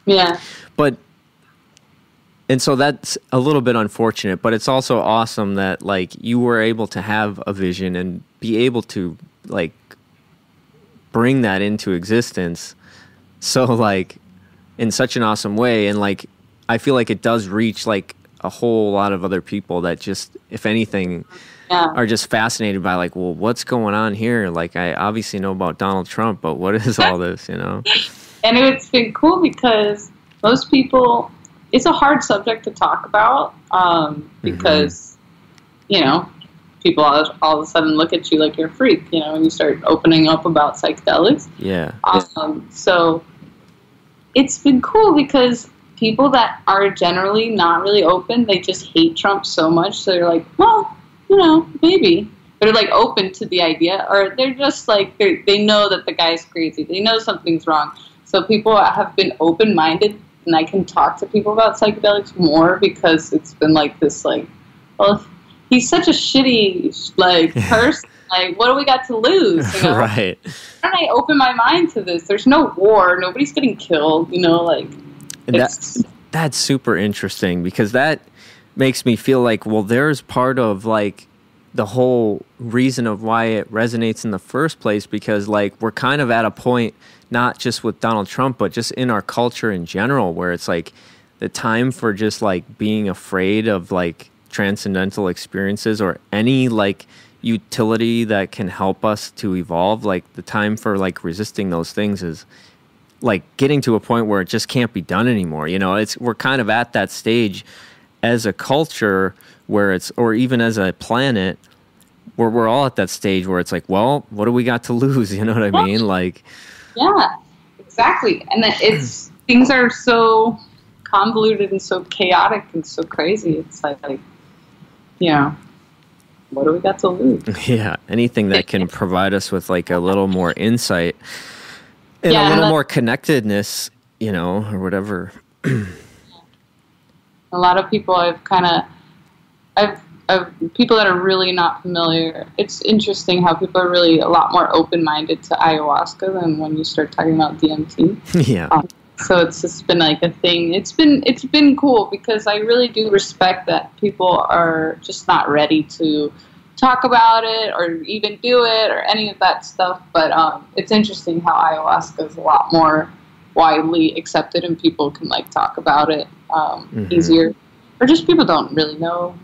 Yeah. And so that's a little bit unfortunate, but it's also awesome that, like, you were able to have a vision and be able to, like, bring that into existence. So, like, in such an awesome way. And, like, I feel like it does reach, like, a whole lot of other people that just, if anything, are just fascinated by, like, well, what's going on here? Like, I obviously know about Donald Trump, but what is all this, And it's been cool because most people, it's a hard subject to talk about because, people all of a sudden look at you like you're a freak, when you start opening up about psychedelics. Yeah. So it's been cool because people that are generally not really open, they just hate Trump so much. So they're like, well, maybe. They're, like, open to the idea, or they're just like, they know that the guy's crazy. They know something's wrong. So people have been open-minded, and I can talk to people about psychedelics more because it's been like this, like, well, he's such a shitty, like, person. Like, what do we got to lose? Right. Why don't I open my mind to this? There's no war. Nobody's getting killed. Like. That's super interesting because that makes me feel like, well, there's part of, like, the whole reason of why it resonates in the first place, because like we're kind of at a point, not just with Donald Trump, but just in our culture in general, where it's like the time for just like being afraid of like transcendental experiences or any like utility that can help us to evolve. Like the time for like resisting those things is like getting to a point where it just can't be done anymore. You know, we're kind of at that stage as a culture where it's, or even as a planet, where we're all at that stage where it's like, well, what do we got to lose? You know what I mean? Like, yeah, exactly. And things are so convoluted and so chaotic and so crazy. It's like, you know, what do we got to lose? Yeah, anything that can provide us with like a little more insight and a little more connectedness, you know, or whatever. A lot of people I've people that are really not familiar. It's interesting how people are really a lot more open-minded to ayahuasca than when you start talking about DMT. Yeah. So it's just been like a thing. It's been cool because I really do respect that people are just not ready to talk about it or even do it or any of that stuff. But it's interesting how ayahuasca is a lot more widely accepted and people can like talk about it easier, or just people don't really know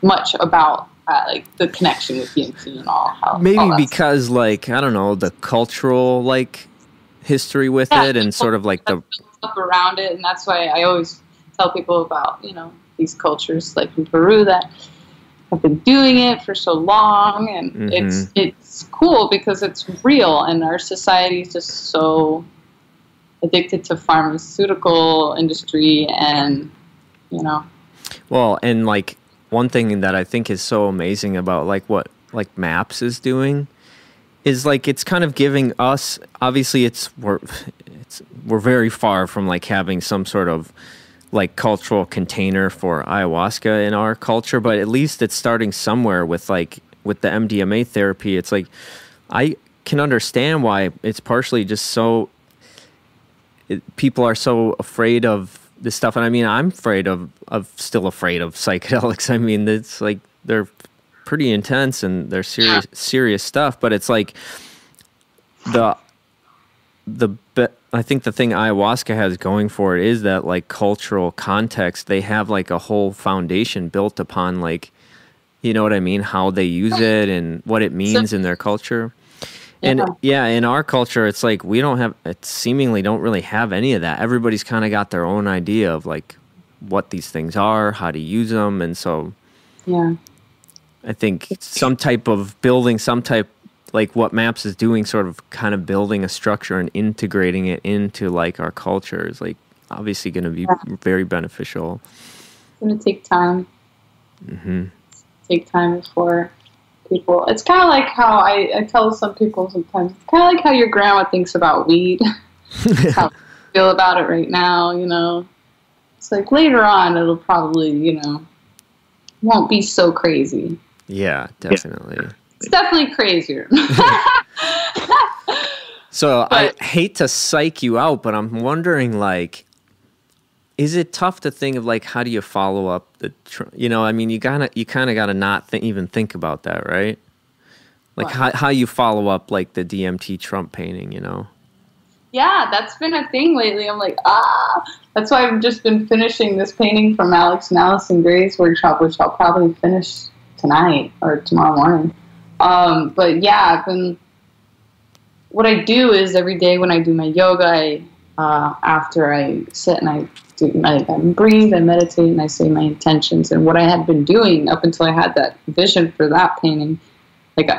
much about like the connection with DMT and all. Maybe all because stuff. Like, I don't know, the cultural like history with it and sort of like the up around it, and that's why I always tell people about, you know, these cultures like in Peru that have been doing it for so long, and it's cool because it's real, and our society is just so addicted to pharmaceutical industry, and you know. Well, and like one thing that I think is so amazing about like what like MAPS is doing is like it's kind of giving us, obviously we're very far from like having some sort of like cultural container for ayahuasca in our culture, but at least it's starting somewhere with like with the MDMA therapy. It's like I can understand why it's partially just so people are so afraid of this stuff. And I mean, I'm still afraid of psychedelics. I mean, it's like they're pretty intense and they're serious stuff, but it's like I think the thing ayahuasca has going for it is that like cultural context. They have like a whole foundation built upon like, you know what I mean, how they use it and what it means in their culture. And in our culture, it's like seemingly don't really have any of that. Everybody's kind of got their own idea of like what these things are, how to use them, and so I think like what MAPS is doing, sort of kind of building a structure and integrating it into like our culture is like obviously going to be very beneficial. It's going to take time. Take time before people. It's kind of like how I tell some people sometimes. It's kind of like how your grandma thinks about weed. How you feel about it right now, you know. It's like later on, it'll probably, you know, won't be so crazy. Yeah, definitely. It's definitely crazier. So I hate to psych you out, but I'm wondering, like, is it tough to think of like how do you follow up you know, I mean, you kind of got to not even think about that, right? Like how you follow up like the DMT Trump painting, you know? Yeah, that's been a thing lately. I'm like, that's why I've just been finishing this painting from Alex and Allison Gray's workshop, which I'll probably finish tonight or tomorrow morning. But yeah, what I do is every day when I do my yoga, after I sit and I breathe, I meditate, and I say my intentions. And what I had been doing up until I had that vision for that painting, like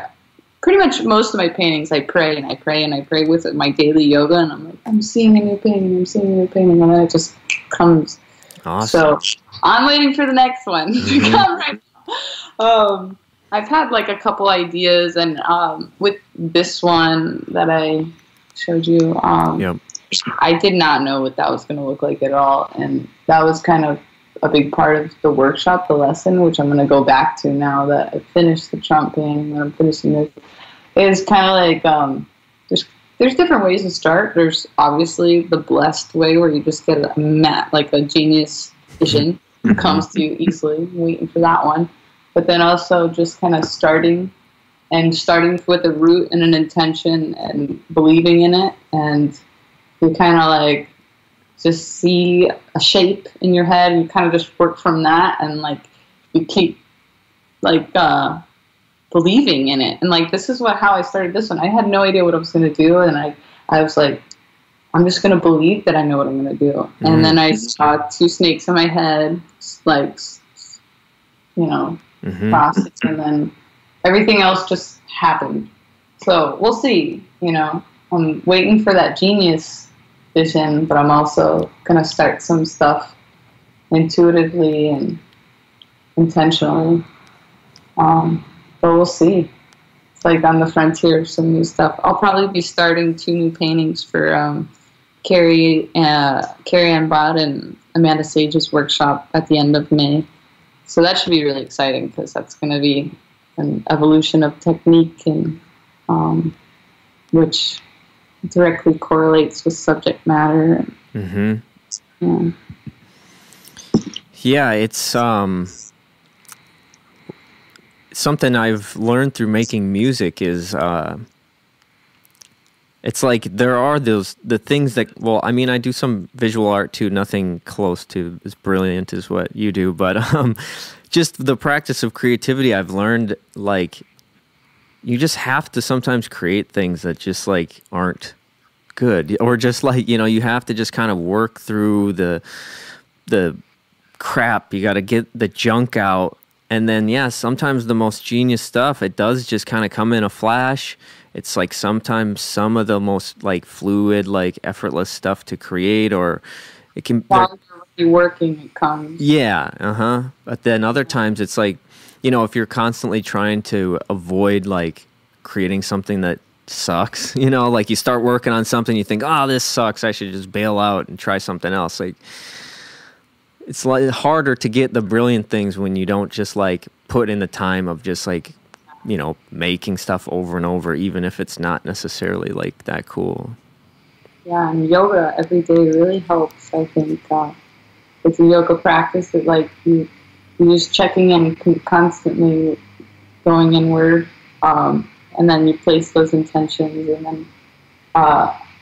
pretty much most of my paintings, I pray and I pray and I pray with my daily yoga, and I'm like, I'm seeing a new painting, and then it just comes. Awesome. So I'm waiting for the next one to come right now. I've had like a couple ideas, and with this one that I showed you, I did not know what that was going to look like at all, and that was kind of a big part of the workshop, the lesson, which I'm going to go back to now that I finished the Trump painting and I'm finishing this. It's kind of like there's different ways to start. There's obviously the blessed way where you just get like a genius vision. It comes to you easily. I'm waiting for that one. but then also just kind of starting with a root and an intention and believing in it, and you kind of like just see a shape in your head and you kind of just work from that, and like you keep like believing in it. And like this is how I started this one. I had no idea what I was going to do, and I was like, I'm just going to believe that I know what I'm going to do. Mm-hmm. And then I saw two snakes in my head, like, mm-hmm. process, and then everything else just happened. So we'll see. I'm waiting for that genius vision, but I'm also going to start some stuff intuitively and intentionally. But we'll see. It's like on the frontier of some new stuff. I'll probably be starting 2 new paintings for Carrie Ann Bott and Amanda Sage's workshop at the end of May. So that should be really exciting, because that's going to be an evolution of technique, and which directly correlates with subject matter. Mm-hmm. Yeah, it's something I've learned through making music is it's like there are the things that, well, I mean, I do some visual art too, nothing close to as brilliant as what you do, but just the practice of creativity, I've learned, like, you just have to sometimes create things that just like aren't good, or just like, you have to just kind of work through the crap. You got to get the junk out. And then, yeah, sometimes the most genius stuff, it does just kind of come in a flash. It's like sometimes some of the most like fluid, like effortless stuff to create, or it can... While you're really working, it comes. Yeah, But then other times it's like, if you're constantly trying to avoid like creating something that sucks, like you start working on something, you think, oh, this sucks, I should just bail out and try something else. Like, it's like harder to get the brilliant things when you don't just like put in the time of just like, making stuff over and over, even if it's not necessarily like that cool. Yeah, and yoga every day really helps. I think it's a yoga practice that like you're just checking in constantly, going inward, and then you place those intentions, and then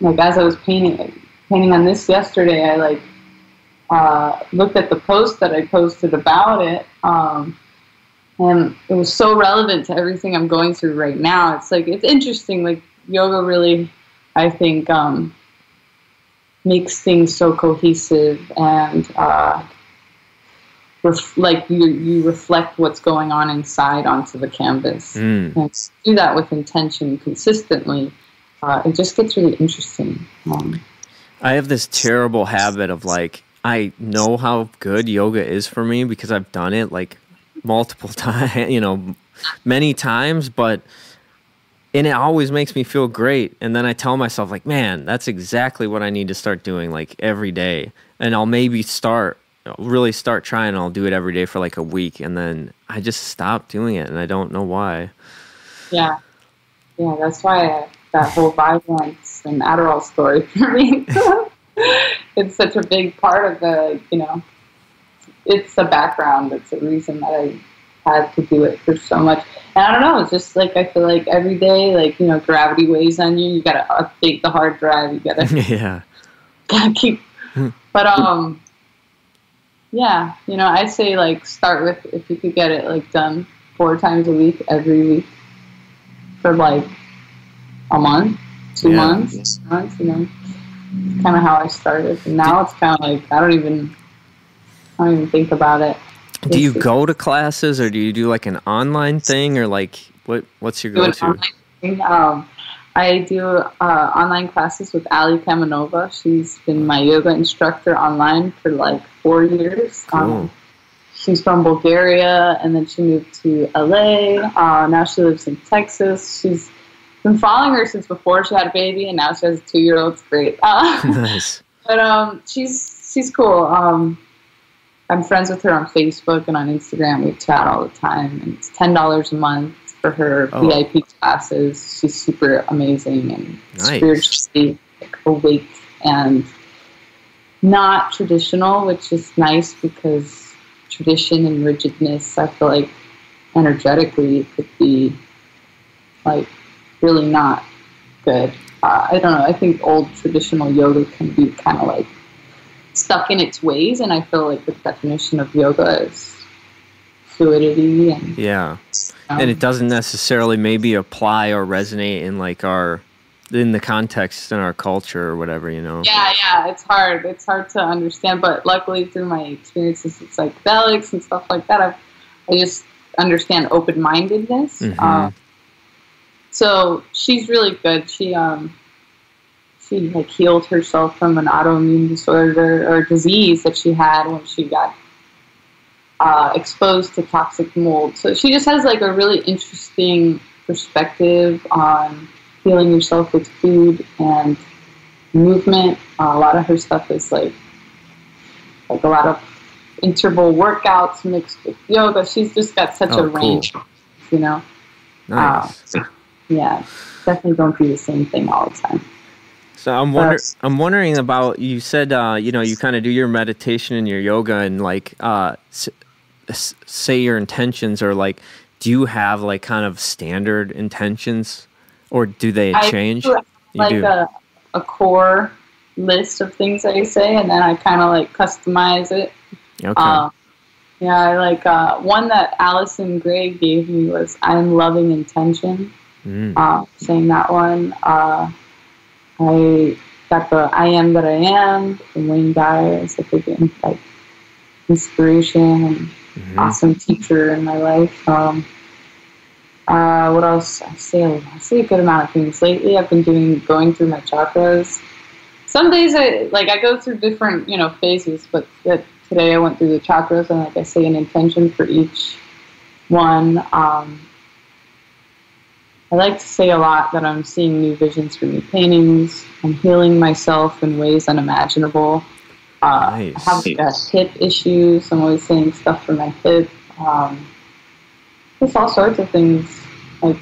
like as I was painting on this yesterday, I like looked at the post that I posted about it, and it was so relevant to everything I'm going through right now. It's like, it's interesting, like yoga really, I think, makes things so cohesive, and like you reflect what's going on inside onto the canvas. And to do that with intention consistently, it just gets really interesting. I have this terrible habit of like, I know how good yoga is for me because I've done it like multiple times, many times, and it always makes me feel great. And then I tell myself like, man, that's exactly what I need to start doing like every day. And I'll maybe really start trying, and I'll do it every day for like a week. And then I just stop doing it, and I don't know why. Yeah, that's why that whole Vyvanse and Adderall story for me. It's such a big part of the, it's a background. It's a reason that I had to do it for so much. And I don't know, it's just like, I feel like every day, like, gravity weighs on you. You got to update the hard drive. You got to gotta keep, but, yeah, I say like start with, if you could get it like done 4 times a week, every week for like a month, 2 months, months, It's kind of how I started, and now it's kind of like I don't even think about it. Do you go to classes, or do you do like an online thing, or like what's your go-to? I do online classes with Ali Kamenova. She's been my yoga instructor online for like 4 years. Cool. She's from Bulgaria, and then she moved to LA. Now she lives in Texas. She's been following her since before she had a baby, and now she has a 2-year-old. It's great. Nice. But she's cool. I'm friends with her on Facebook and on Instagram. We chat all the time, and it's $10 a month for her VIP classes. She's super amazing and spiritually awake and not traditional, which is nice because tradition and rigidness, I feel like, energetically it could be like really not good. I don't know. I think old traditional yoga can be kind of like stuck in its ways, and I feel like the definition of yoga is fluidity and and it doesn't necessarily maybe apply or resonate in like in the context in our culture or whatever, you know. Yeah, it's hard to understand, but luckily through my experiences with psychedelics and stuff like that, I just understand open-mindedness. So she's really good. She like healed herself from an autoimmune disorder or disease that she had when she got exposed to toxic mold. So she just has like a really interesting perspective on healing yourself with food and movement. A lot of her stuff is like a lot of interval workouts mixed with yoga. She's just got such a range, you know. Nice. Yeah, definitely don't do the same thing all the time. So I'm wondering about, you said you know, you kind of do your meditation and your yoga and like say your intentions, or like, do you have like kind of standard intentions, or do they change? I do a core list of things I say, and then I kind of like customize it. Okay. Yeah, I like one that Allison Gray gave me was "I'm loving intention." Saying that one. I got the "I am that I am" from Wayne Dyer. It's like a big like inspiration and awesome teacher in my life. What else? I say a good amount of things. Lately, I've been going through my chakras. Some days I go through different, you know, phases, but today I went through the chakras, and like I say an intention for each one. I like to say a lot that I'm seeing new visions for new paintings. I'm healing myself in ways unimaginable. Nice. I have like hip issues. I'm always saying stuff for my hip. There's all sorts of things. Like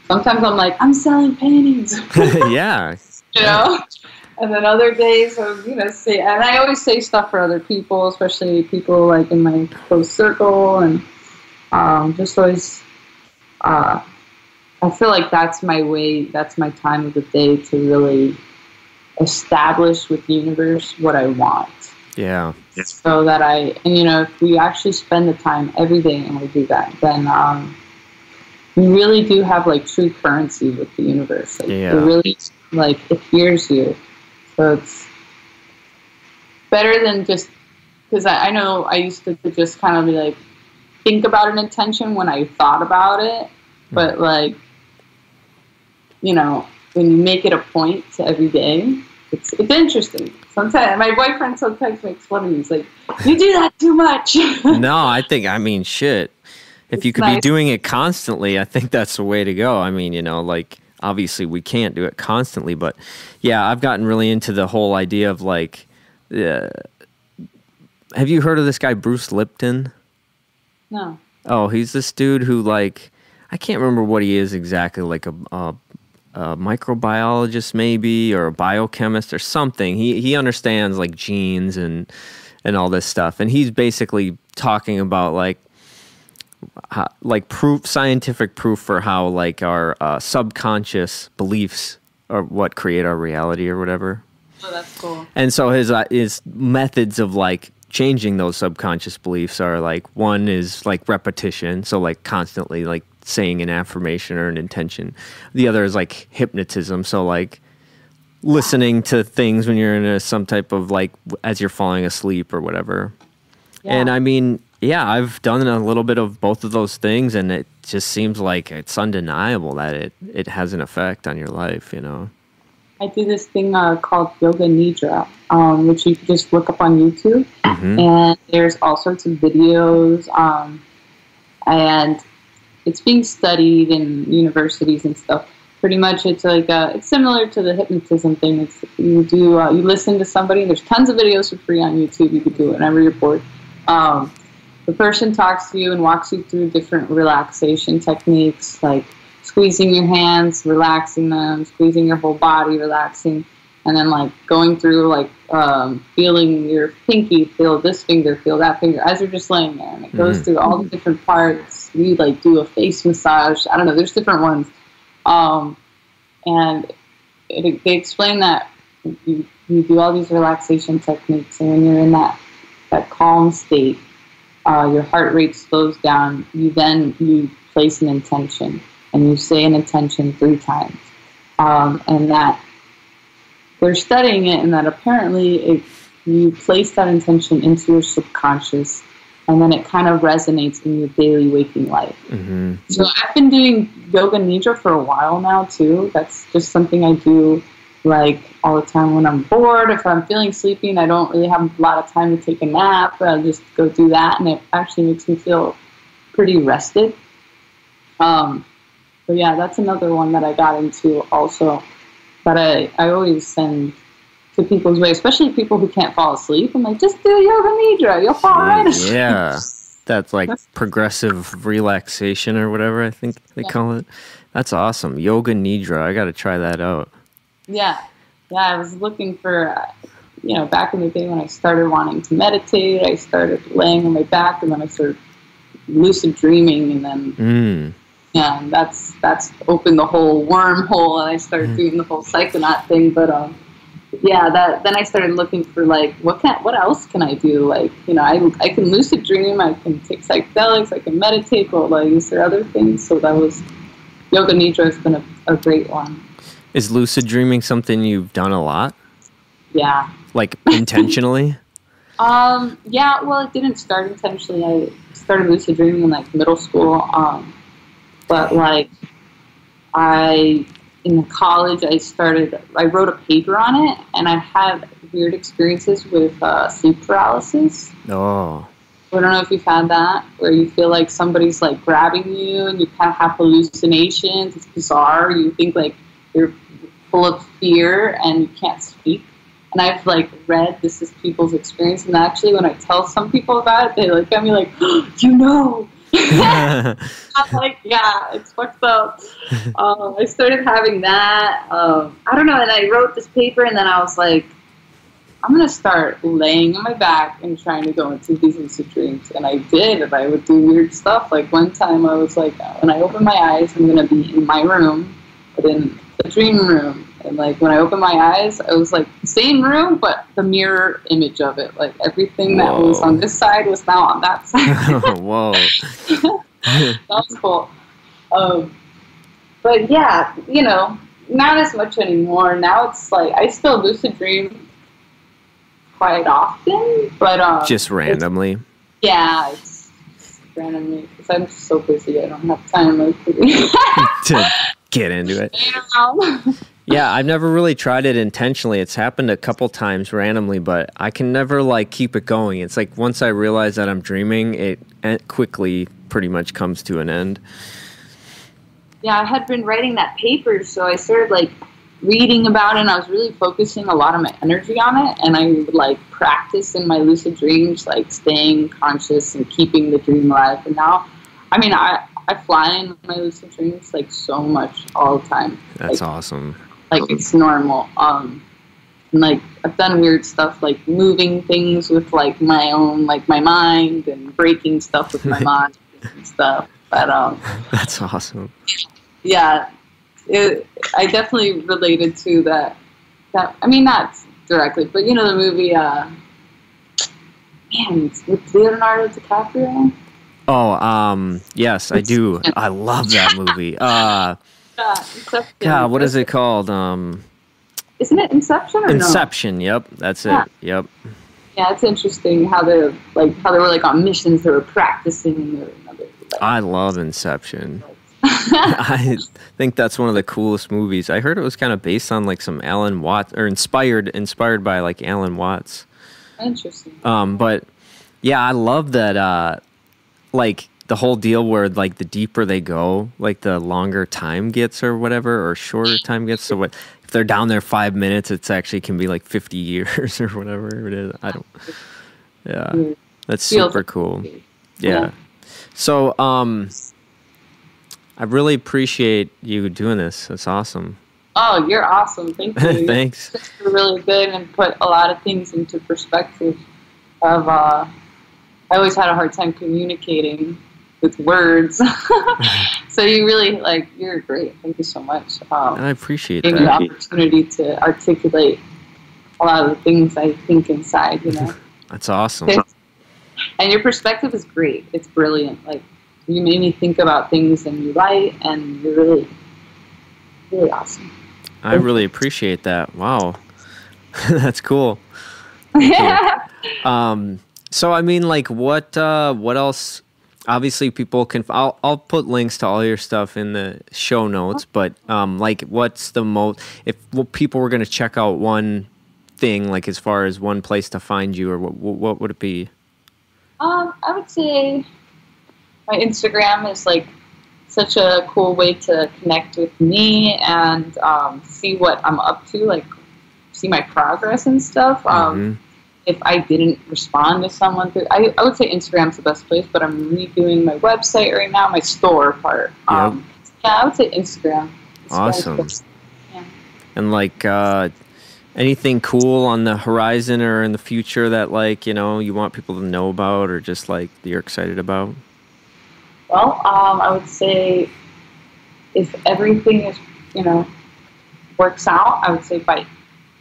sometimes I'm like, I'm selling paintings. Yeah. You know? And then other days I say, and I always say stuff for other people, especially people like in my close circle, and just always I feel like that's my way, that's my time of the day to really establish with the universe what I want. Yeah. So that if we actually spend the time every day and we do that, then we really do have like true currency with the universe. Like, it really it hears you. So it's better than just, because I know I used to just kind of be like, think about an intention when I thought about it, but when you make it a point to every day, it's interesting. Sometimes my boyfriend sometimes makes fun of me. He's like, "You do that too much." No, I mean, shit. If you could be doing it constantly, I think that's the way to go. I mean, obviously we can't do it constantly, but yeah, I've gotten really into the whole idea of like, have you heard of this guy, Bruce Lipton? No. Oh, he's this dude who I can't remember what he is exactly, like a microbiologist maybe, or a biochemist or something. He understands like genes and all this stuff, and he's basically talking about scientific proof for how like our subconscious beliefs are what create our reality or whatever. Oh, that's cool. And so his methods of like changing those subconscious beliefs are like, one is like repetition, so like constantly like saying an affirmation or an intention. The other is like hypnotism, so like listening to things when you're in some type of like as you're falling asleep or whatever. Yeah. And I mean, yeah, I've done a little bit of both of those things, and it just seems like it's undeniable that it has an effect on your life, I do this thing called Yoga Nidra, which you can just look up on YouTube, and there's all sorts of videos, and it's being studied in universities and stuff. Pretty much, it's like it's similar to the hypnotism thing. It's you listen to somebody. There's tons of videos for free on YouTube. You could do it whenever you're bored. The person talks to you and walks you through different relaxation techniques, like squeezing your hands, relaxing them, squeezing your whole body, relaxing. and then like going through like feeling your pinky, feel this finger, feel that finger as you're just laying there, and it goes through all the different parts. You like do a face massage. I don't know. There's different ones, and they explain that you do all these relaxation techniques, and when you're in that calm state, your heart rate slows down. You place an intention, and you say an intention 3 times, and that. They're studying it, and that apparently you place that intention into your subconscious, and then it kind of resonates in your daily waking life. Mm-hmm. So I've been doing yoga nidra for a while now too. That's just something I do like all the time when I'm bored. If I'm feeling sleepy and I don't really have a lot of time to take a nap, I'll just go do that, and it actually makes me feel pretty rested. But yeah, that's another one that I got into also. But I always send to people's way, especially people who can't fall asleep. I'm like, just do yoga nidra. You'll fall right asleep. Yeah. That's like progressive relaxation or whatever I think they call it. That's awesome. Yoga nidra. I got to try that out. Yeah. Yeah, I was looking for, back in the day when I started wanting to meditate, I started laying on my back, and then I started lucid dreaming, and then... Yeah, and that's opened the whole wormhole, and I started doing the whole psychonaut thing. But then I started looking for like what else can I do? Like I can lucid dream, I can take psychedelics, I can meditate, but like is there other things? So that was yoga nidra has been a great one. Is lucid dreaming something you've done a lot? Yeah. Like intentionally? Yeah. Well, it didn't start intentionally. I started lucid dreaming in like middle school. But like in college, I wrote a paper on it, and I had weird experiences with sleep paralysis. Oh. I don't know if you've had that, where you feel like somebody's like grabbing you, and you kind of have hallucinations. It's bizarre. You think like you're full of fear, and you can't speak. And I've like read this is people's experience, and actually when I tell some people about it, they look at me like, oh, I'm like, yeah, it's fucked up. I started having that. I don't know, and I wrote this paper, and then I was like, I'm going to start laying on my back and trying to go into these lucid dreams. And I did, and I would do weird stuff. Like one time I was like, when I open my eyes, I'm going to be in my room, but in the dream room. And like when I opened my eyes, I was like same room, but the mirror image of it. Like everything that was on this side was now on that side. Whoa. That was cool. But yeah, not as much anymore. Now it's like I still lucid dream quite often, but just randomly. It's randomly because I'm just so busy. I don't have time to get into it. Yeah, I've never really tried it intentionally. It's happened a couple times randomly, but I can never like keep it going. It's like once I realize that I'm dreaming, it quickly pretty much comes to an end. Yeah, I had been writing that paper, so I started like reading about it, and I was really focusing a lot of my energy on it, and I would like practice in my lucid dreams, like staying conscious and keeping the dream alive. And now, I mean, I fly in my lucid dreams like so much all the time. That's awesome. Like it's normal. And like I've done weird stuff like moving things with like my own, like my mind, and breaking stuff with my mind and stuff. But that's awesome. Yeah, I definitely related to that. I mean, not directly, but the movie. It's with Leonardo DiCaprio. Oh, yes, I do. I love that movie. God, what is it called? Isn't it Inception or Inception, no? Yep, that's it. Yep. Yeah, it's interesting how they were like on missions. They were practicing. I love Inception. I think that's one of the coolest movies. I heard it was kind of based on like some Alan Watts, or inspired by like Alan Watts. Interesting. But yeah, I love that. Like the whole deal where like the deeper they go, like the longer time gets or whatever, or shorter time gets. So what if they're down there 5 minutes? It's actually can be like 50 years or whatever it is. I don't. Yeah, that's super cool. Yeah. So I really appreciate you doing this. That's awesome. Oh, you're awesome. Thank you. Thanks. Just were really good and put a lot of things into perspective. I always had a hard time communicating with words. So you really, like, you're great. Thank you so much. I appreciate that. Gave me the opportunity to articulate a lot of the things I think inside, you know. That's awesome. And your perspective is great. It's brilliant. Like, you made me think about things and you write, and you're really, really awesome. I really appreciate that. Wow. That's cool. So I mean, like, what else? Obviously, people can. I'll put links to all your stuff in the show notes. But like, what's the most? If people were going to check out one thing, like as far as one place to find you, or what would it be? I would say my Instagram is like such a cool way to connect with me and see what I'm up to, like see my progress and stuff. If I didn't respond to someone through, I would say Instagram's the best place, but I'm redoing my website right now, my store part. Yeah, I would say Instagram. Awesome. Yeah. And like anything cool on the horizon or in the future that, like, you know, you want people to know about, or just like you're excited about? Well, I would say if everything is, you know, works out, I would say by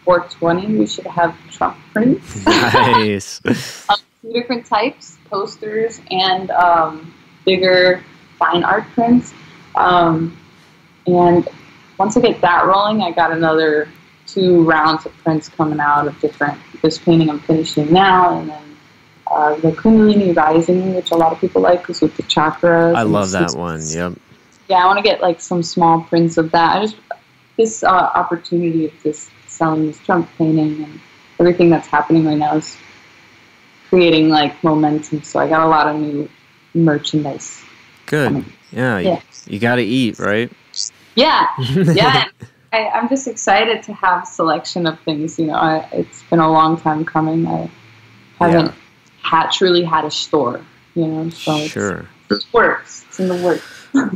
420 we should have Trump prints. Nice. 2 different types, posters and bigger fine art prints. And once I get that rolling, I got another 2 rounds of prints coming out of this painting I'm finishing now, and then the Kundalini Rising, which a lot of people like, because with the chakras. I love that one. Yep. Yeah, I want to get like some small prints of that. This opportunity of just selling this Trump painting and everything that's happening right now is creating like momentum. So I got a lot of new merchandise. Good. Coming. Yeah. You got to eat, right? Yeah. Yeah. I'm just excited to have a selection of things. You know, it's been a long time coming. I haven't truly had a store, you know, so it works. It's in the works.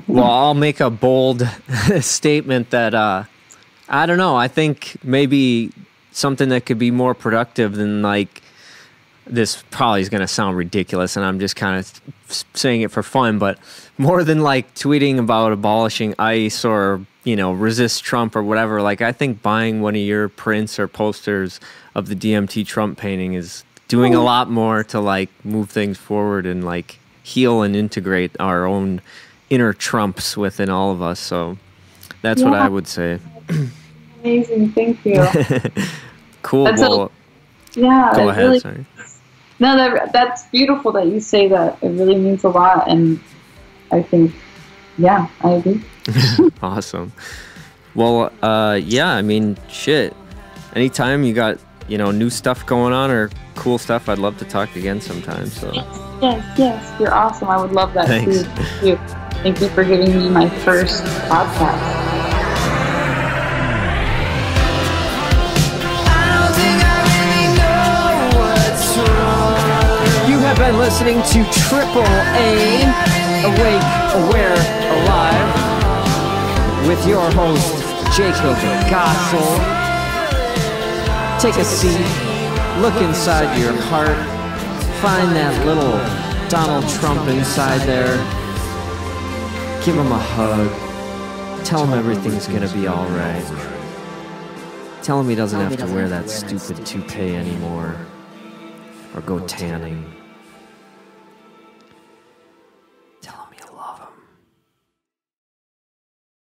Well, I'll make a bold statement that, I don't know, I think maybe something that could be more productive than, like, this probably is going to sound ridiculous, and I'm just kind of saying it for fun, but more than, like, tweeting about abolishing ICE or, you know, resist Trump or whatever, like, I think buying one of your prints or posters of the DMT Trump painting is doing a lot more to, like, move things forward and, like, heal and integrate our own inner Trumps within all of us. So that's what I would say. Amazing. Thank you. Cool. Go ahead. Really, sorry. No, that's beautiful that you say that. It really means a lot. And I think, I agree. Awesome. Well, I mean, shit. Anytime you got, you know, new stuff going on or cool stuff, I'd love to talk again sometime. So yes, you're awesome. I would love that. Thanks. Too. Thank you for giving me my first podcast. You have been listening to Triple A, Awake, Aware, Alive, with your host, Jacob Gossel. Take a seat, look inside your heart, find that little Donald Trump inside there, give him a hug, tell him everything's gonna be alright. Tell him he doesn't have to wear that stupid toupee anymore, or go tanning.